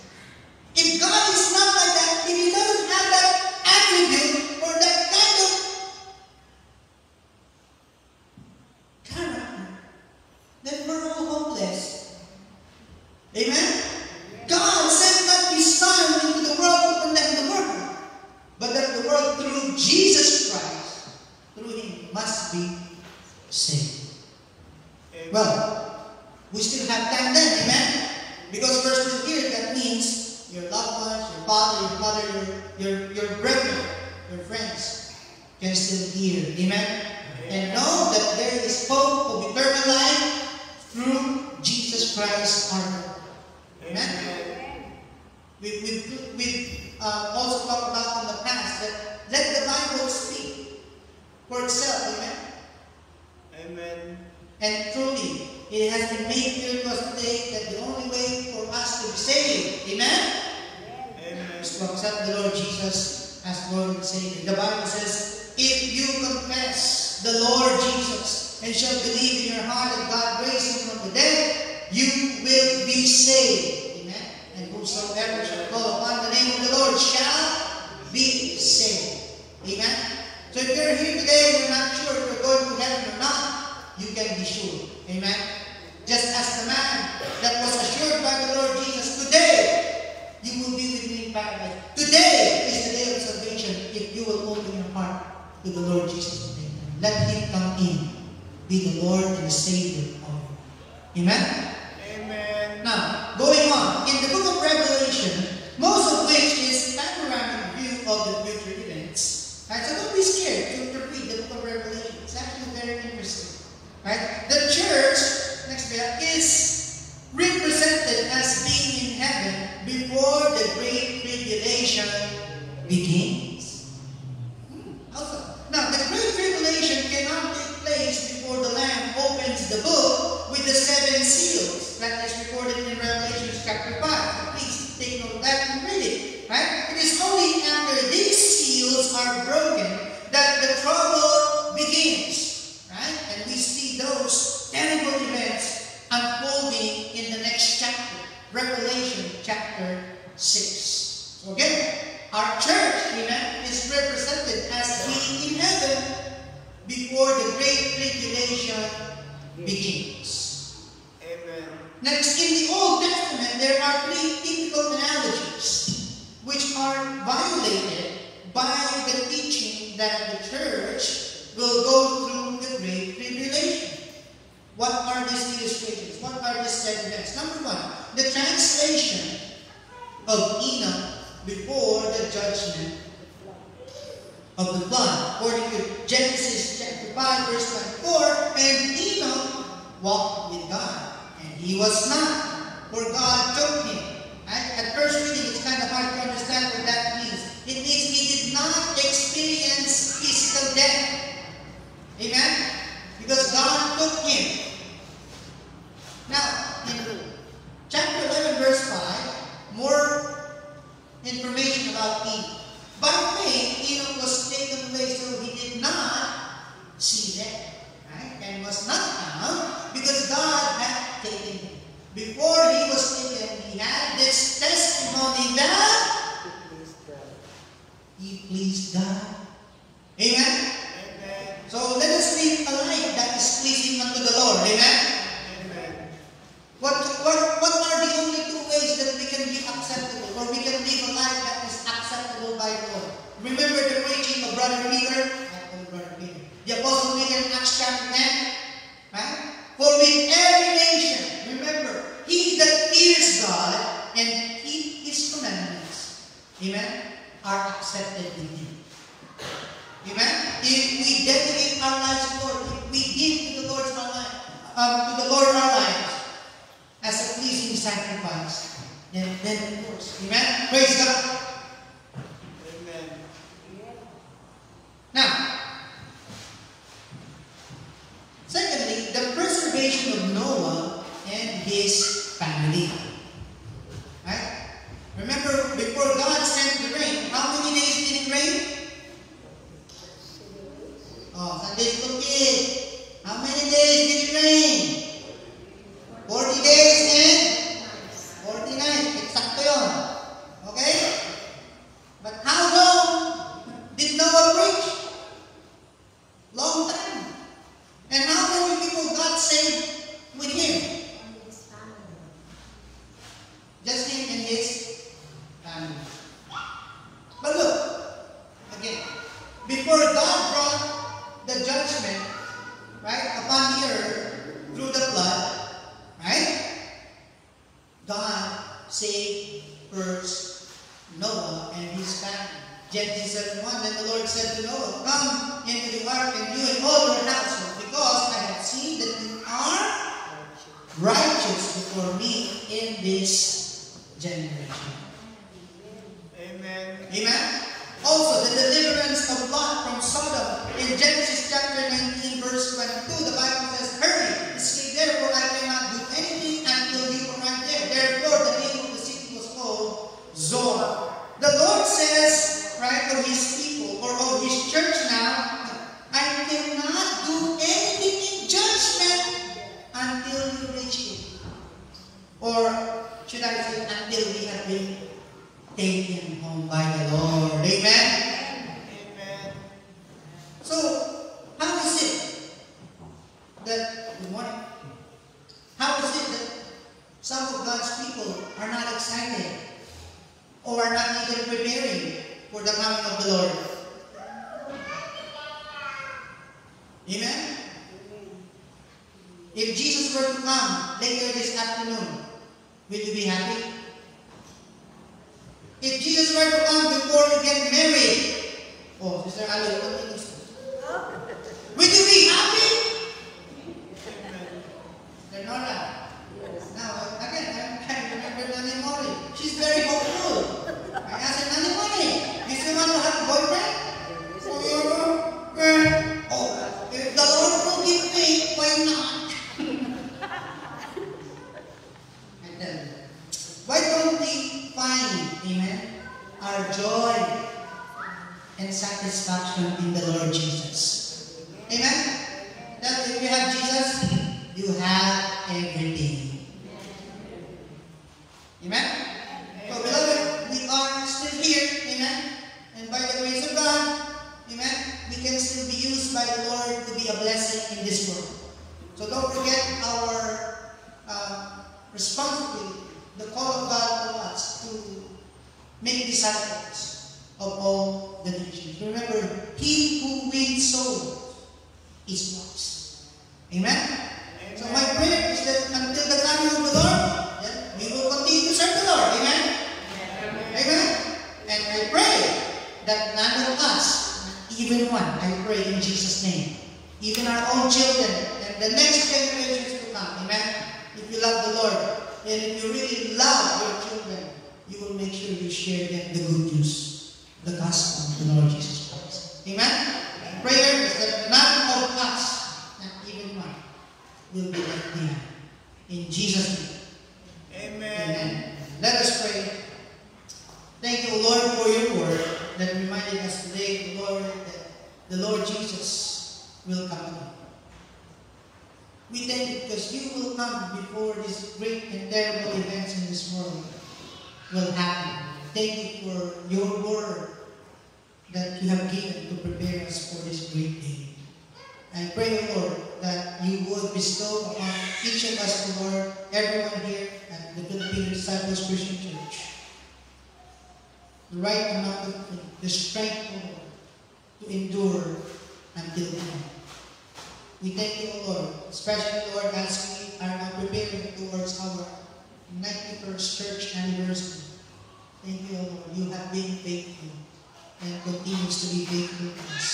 If God is not like that, if He doesn't have that attribute or that kind of character, then we're all hopeless. Amen? God sent not His Son into the world to condemn the world, but that the world through Jesus Christ, through Him, must be saved. Amen. Well, we still have time then, amen? Because verse 2 here, that means your loved ones, your father, your mother, your brethren, your friends can still hear, amen? And know that there is hope of eternal life through Jesus Christ our Lord. Amen? We've also talked about in the past that let the Bible speak for itself, amen? Amen. And truly, it has been made clear to us today that the only way for us to be saved, amen, Amen. is to accept the Lord Jesus as Lord and Savior. The Bible says, if you confess the Lord Jesus and shall believe in your heart that God raised Him from the dead, you will be saved. Amen. And whosoever shall call upon the name of the Lord shall be saved. Amen. So if you're here today and you're not sure if you're going to heaven or not, you can be sure. Amen. Just as the man that was assured by the Lord Jesus, today you will be with me in paradise. Today is the day of salvation if you will open your heart to the Lord Jesus today. Let Him come in, be the Lord and the Savior of you. Amen? Amen. Now, going on, in the book of Revelation, most of which is panoramic view of the future events. Right? So don't be scared to read the book of Revelation. It's actually very interesting. Right? The church, next bit, is represented as being in heaven before the great tribulation begins. Also, now, the great tribulation cannot take place before the Lamb opens the book with the 7 seals. That is recorded in Revelation chapter 5. So please take note of that and read it. Right? It is only after these seals are broken that the trouble begins. Right? And we see those terrible events unfolding in the next chapter, Revelation chapter 6. So again, our church, amen, is represented as being in heaven before the great tribulation begins. Amen. Next, in the Old Testament, there are 3 typical analogies which are violated by the teaching that the church will go through the great tribulation. What are these illustrations? What are these 7 events? Number 1, the translation of Enoch before the judgment of the flood. According to Genesis chapter 5, 5, verse 24, and Enoch walked with God, and he was not, for God took him. Right? At first reading, it's kind of hard to understand what that means. It means he did not experience physical death. Amen? Because God took him. Now, in chapter 11, verse 5, more information about Enoch. By faith, Enoch was taken away, so he did not see death, right? And was not found because God had taken him. Before he was taken, he had this testimony that he pleased God. Amen? Amen. So let us live a life that is pleasing unto the Lord. Amen? Amen. What are the only two ways that we can be acceptable, or we can live a life that is acceptable by the Lord? Remember the preaching of Brother Peter? The Apostle Peter in Acts chapter 10? Right? For with every nation, remember, he that fears God and keep his commandments, amen, are accepted with him. Amen? If we dedicate our lives to the Lord, if we give to the Lord our lives as a pleasing sacrifice, then of course, amen? Praise God. Amen. Now, secondly, the preservation of Noah and his family. Right? Remember, before God sent the rain, how many days did it rain? Oh, Sunday school kid. How many days did it rain? 40 days and 49. Eksakto yun. Okay? But how long did Noah preach? Long time. And how many people God saved with him? Just him and his family. But look, again, before God brought the judgment, right, upon the earth through the flood, right, God saved first Noah and his family. Genesis 7:1, then the Lord said to Noah, come into the ark, and you and all your household, because I have seen that you are righteous before me in this generation. Amen. Amen? Also, the deliverance of Lot from Sodom. In Genesis chapter 19, verse 22, the Bible says, hurry, escape, therefore I cannot do anything until you arrive there. Therefore, the name of the city was called Zoar. The Lord says, right, of his people, or of his church now, I cannot do anything in judgment until you reach it. Or should I say, until we have been taken home by the Lord. Amen? Amen. So, how is it that, good morning, how is it that some of God's people are not excited or are not even preparing for the coming of the Lord? Amen? If Jesus were to come later this afternoon, will you be happy? If Jesus were to come before you get married, oh, Sister Ali, what do you think? Will you be happy? Sister Nora. Now, again, I remember Nani Mori. She's very hopeful. I asked her, Nani Mori, you still want to have a boyfriend? Oh, if the Lord will give me, why not? And then, why don't we find, amen, our joy and satisfaction in the Lord Jesus? Amen? That if you have Jesus, you have everything. Amen? So, beloved, we are still here, amen? And by the grace of God, amen, we can still be used by the Lord to be a blessing in this world. So don't forget our responsibility, the call of God on us to make disciples of all the nations. Remember, he who wins souls is wise. Amen? So my prayer is that until the coming of the Lord, then we will continue to serve the Lord. Amen? Amen? And I pray that none of us, even one, I pray in Jesus' name, even our own children, and the next generations to come. Amen? If you love the Lord, and if you really love your children, you will make sure you share them the good news, the gospel of the Lord Jesus Christ. Amen? Prayer is that none of us, not even one, will be left behind. In Jesus' name. Amen. Amen. Let us pray. Thank you, Lord, for your word that reminded us today, Lord, that the Lord Jesus will come again. We thank you because you will come before these great and terrible events in this world will happen. Thank you for your word that you have given to prepare us for this great day. I pray, Lord, that you would bestow upon each of us, Lord, everyone here at the Filipino Disciples Christian Church, the right amount of faith, the strength, Lord, to endure until the end. We thank you, Lord, especially, Lord, as we are now preparing towards our 91st church anniversary. Thank you, Lord. You have been faithful and continues to be faithful to us.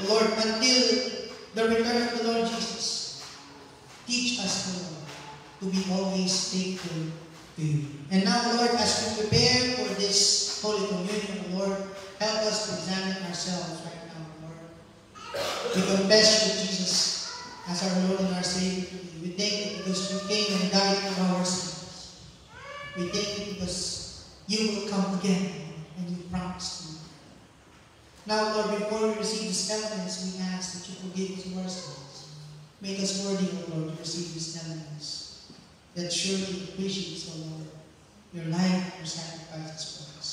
Lord, until the return of the Lord Jesus, teach us, Lord, to be always faithful to you. And now, Lord, as we prepare for this Holy Communion, Lord, help us to examine ourselves right now, Lord. We confess you, Jesus, as our Lord and our Savior. We thank you because you came and died for our sins. We thank you because you will come again and you promised to. Now, Lord, before we receive these elements, we ask that you forgive us of our sins. Make us worthy, O Lord, to receive these elements. That surely appreciates, O Lord, your life, your sacrifices for us.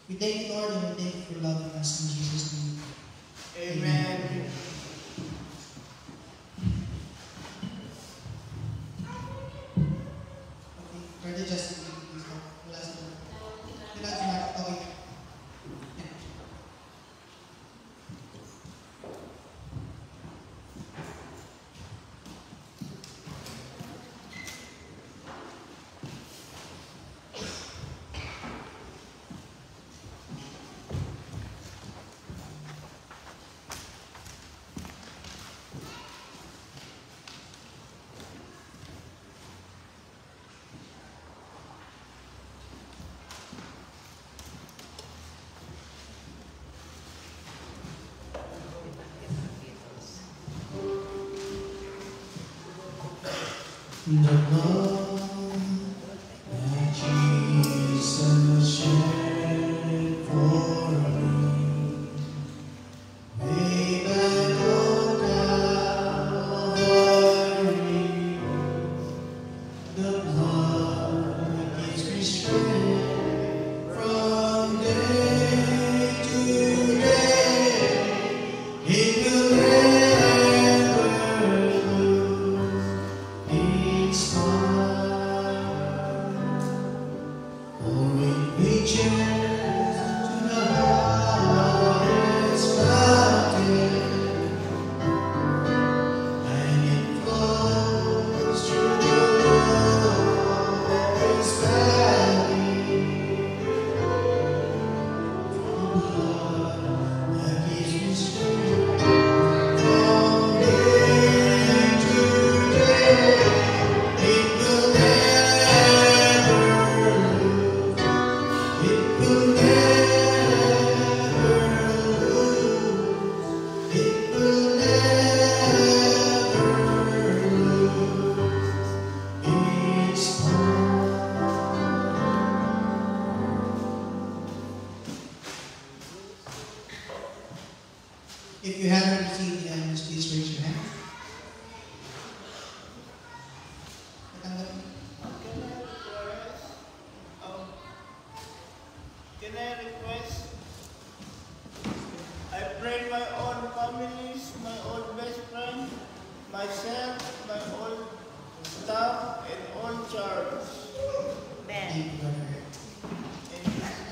We thank you, Lord, and we thank you for loving us in Jesus' name. Amen. Okay, Brother Justin, please go. Last one. You don't have to, okay. Yeah. The blood that Jesus shed for me, made by no Calvary. The blood that gives me strength from day to day. It will never lose its power. Oh, it reaches to the highest mountain, and it flows through the lowest valley. The blood that gives me strength from day to day. It will never lose. It will never lose. It will never lose its power. If you haven't received the elements, please raise your hand. Can I request? I pray my own families, my own best friend, myself, my own staff, and own church. Thank you, brother.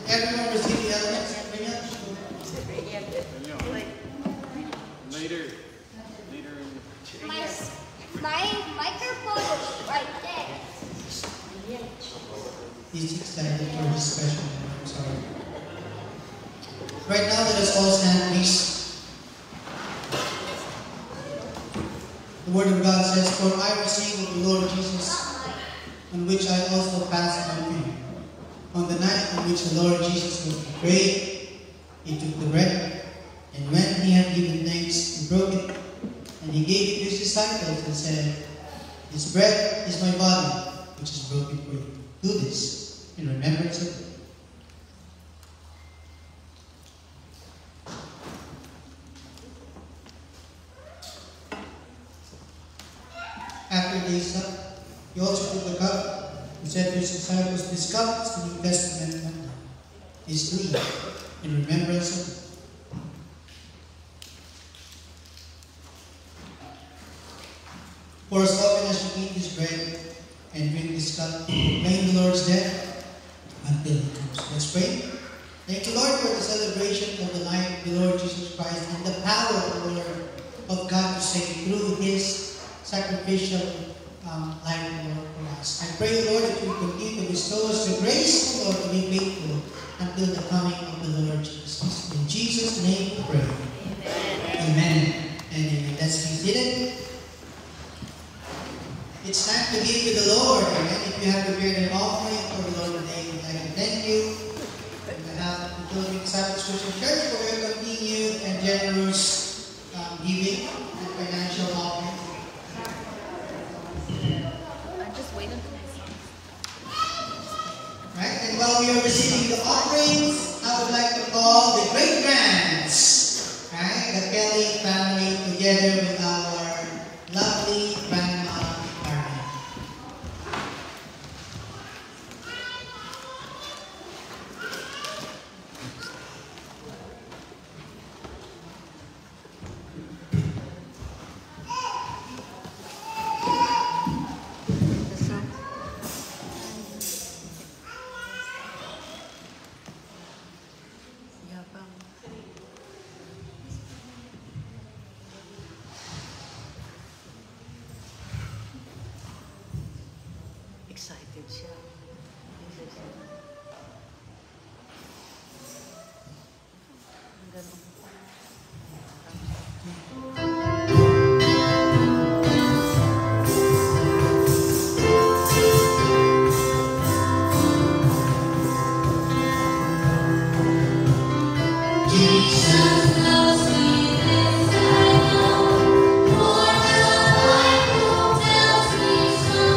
Everyone receive the elements? Bring up. Later. My microphone is right there. He's extended for his special moment. I'm sorry. Right now, let us all stand, please. The Word of God says, "For I received of the Lord Jesus, on which I also passed on him. On the night on which the Lord Jesus was betrayed, he took the bread, and when he had given thanks, he broke it, and he gave it to his disciples and said, 'This bread is my body, which is broken for you. Do this in remembrance of me.'" After they supped, he also took the cup and said to his disciples, "This cup is the New Testament of his drink in remembrance of me." For as often as you eat this bread and drink this cup, you proclaim the Lord's death until he comes. Let's pray. Thank you, Lord, for the celebration of the life of the Lord Jesus Christ and the power of the Lord of God to save through his sacrificial life, Lord, for us. I pray, Lord, that you continue to bestow us the grace, Lord, to be faithful until the coming of the Lord Jesus. In Jesus' name we pray. Amen. Amen. And amen. Let's be seated. It's time to give to the Lord. Amen. If you have prepared an offering for the Lord today, we'd like to thank you on behalf of the Philippine Disciples Christian Church for your continued and generous giving and financial offering. Right? And while we are receiving the offerings, I would like to call the great grands, right? The Kelly family together with our lovely grandma Carmen. Excited siya. Ang ganun. Jesus loves me, this I know, for the Bible tells me so.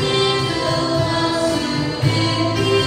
He will love you if He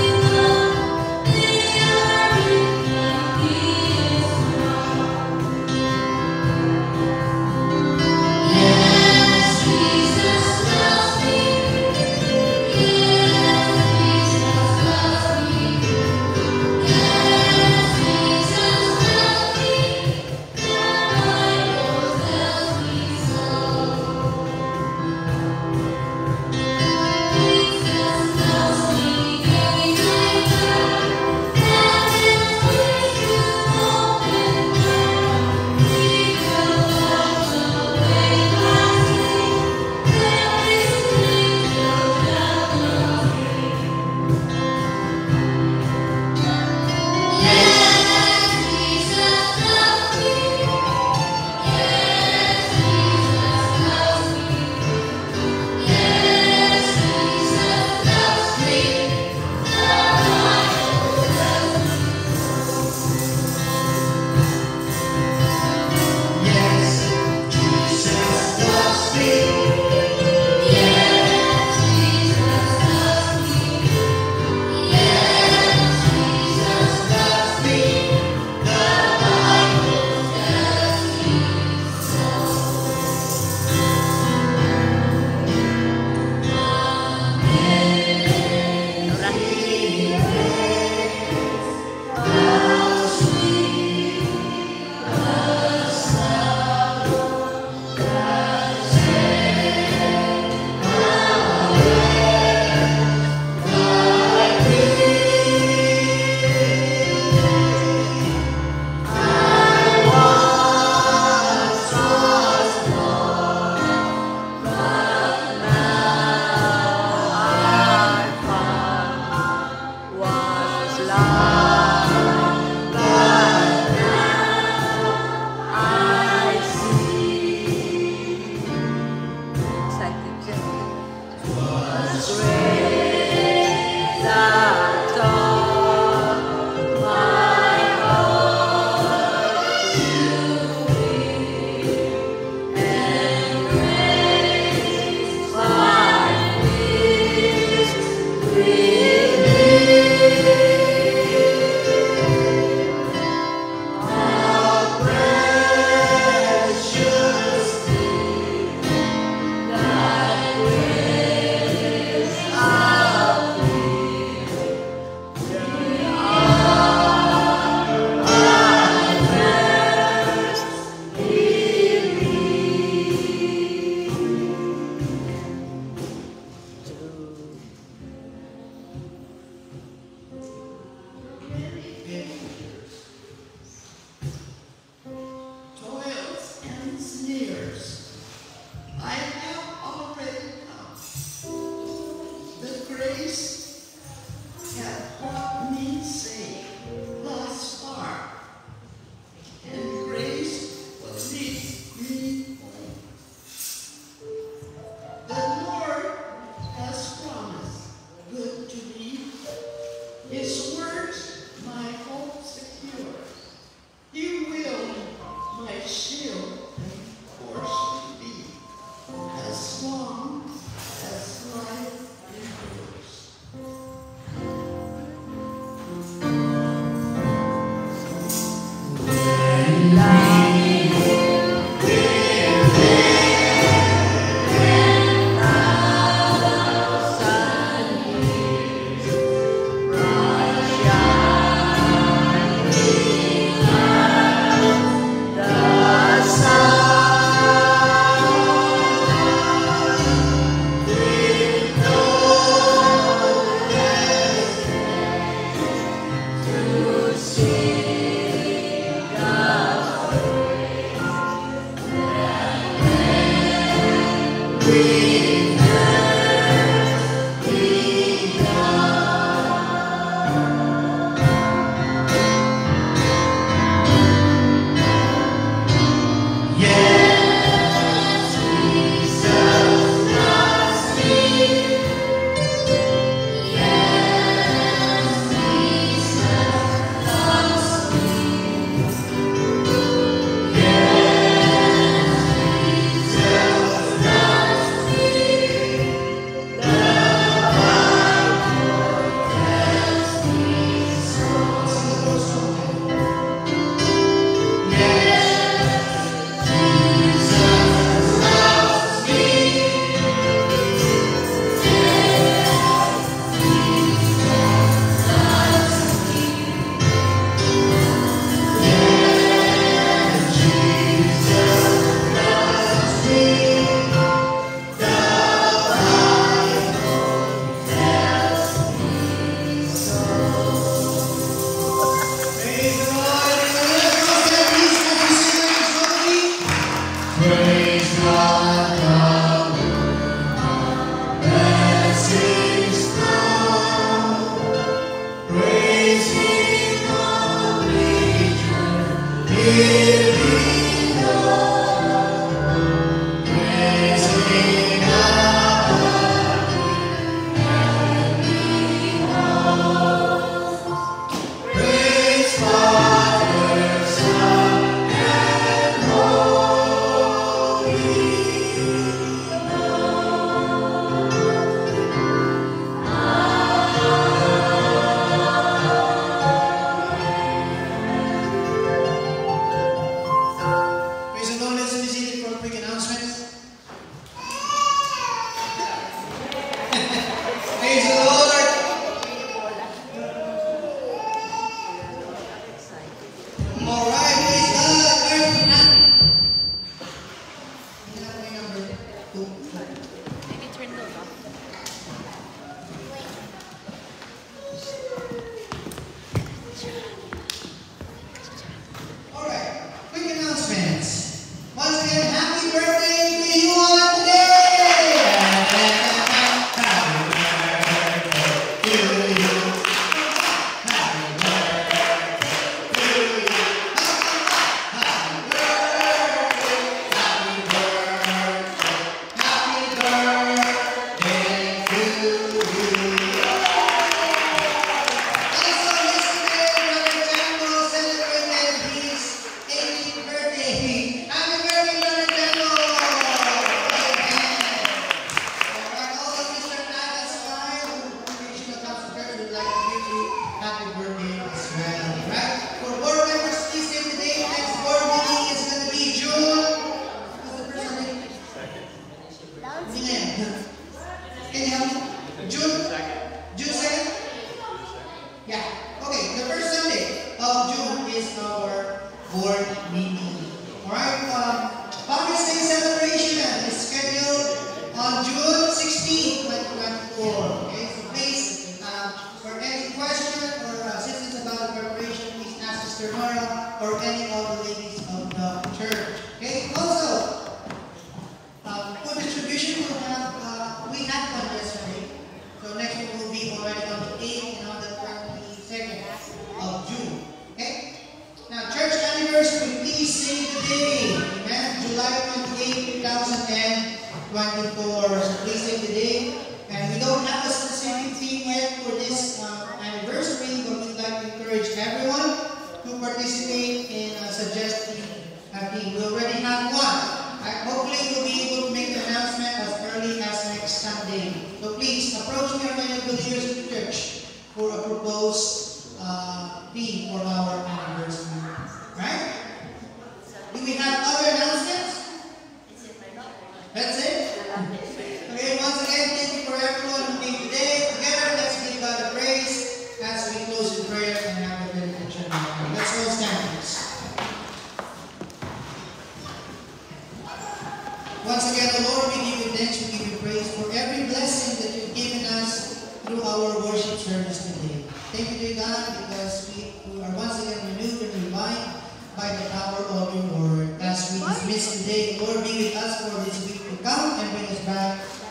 Today, Lord, be with us for this week to come and bring us back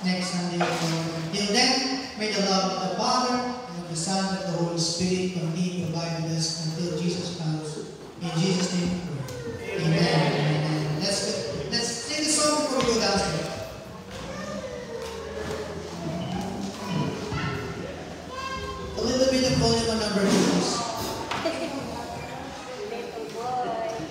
next Sunday. Until then, may the love of the Father, and of the Son, and of the Holy Spirit continue to abide with us until Jesus comes. In Jesus' name, amen. Amen. Let's sing the song before we go downstairs. A little bit of volume on number 2, please. Little boy.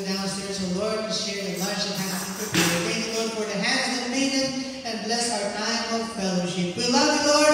downstairs. So Lord, we share the lunch that has to pray. Thank you, Lord, for the hands that made it, and bless our time of fellowship. We love you, Lord.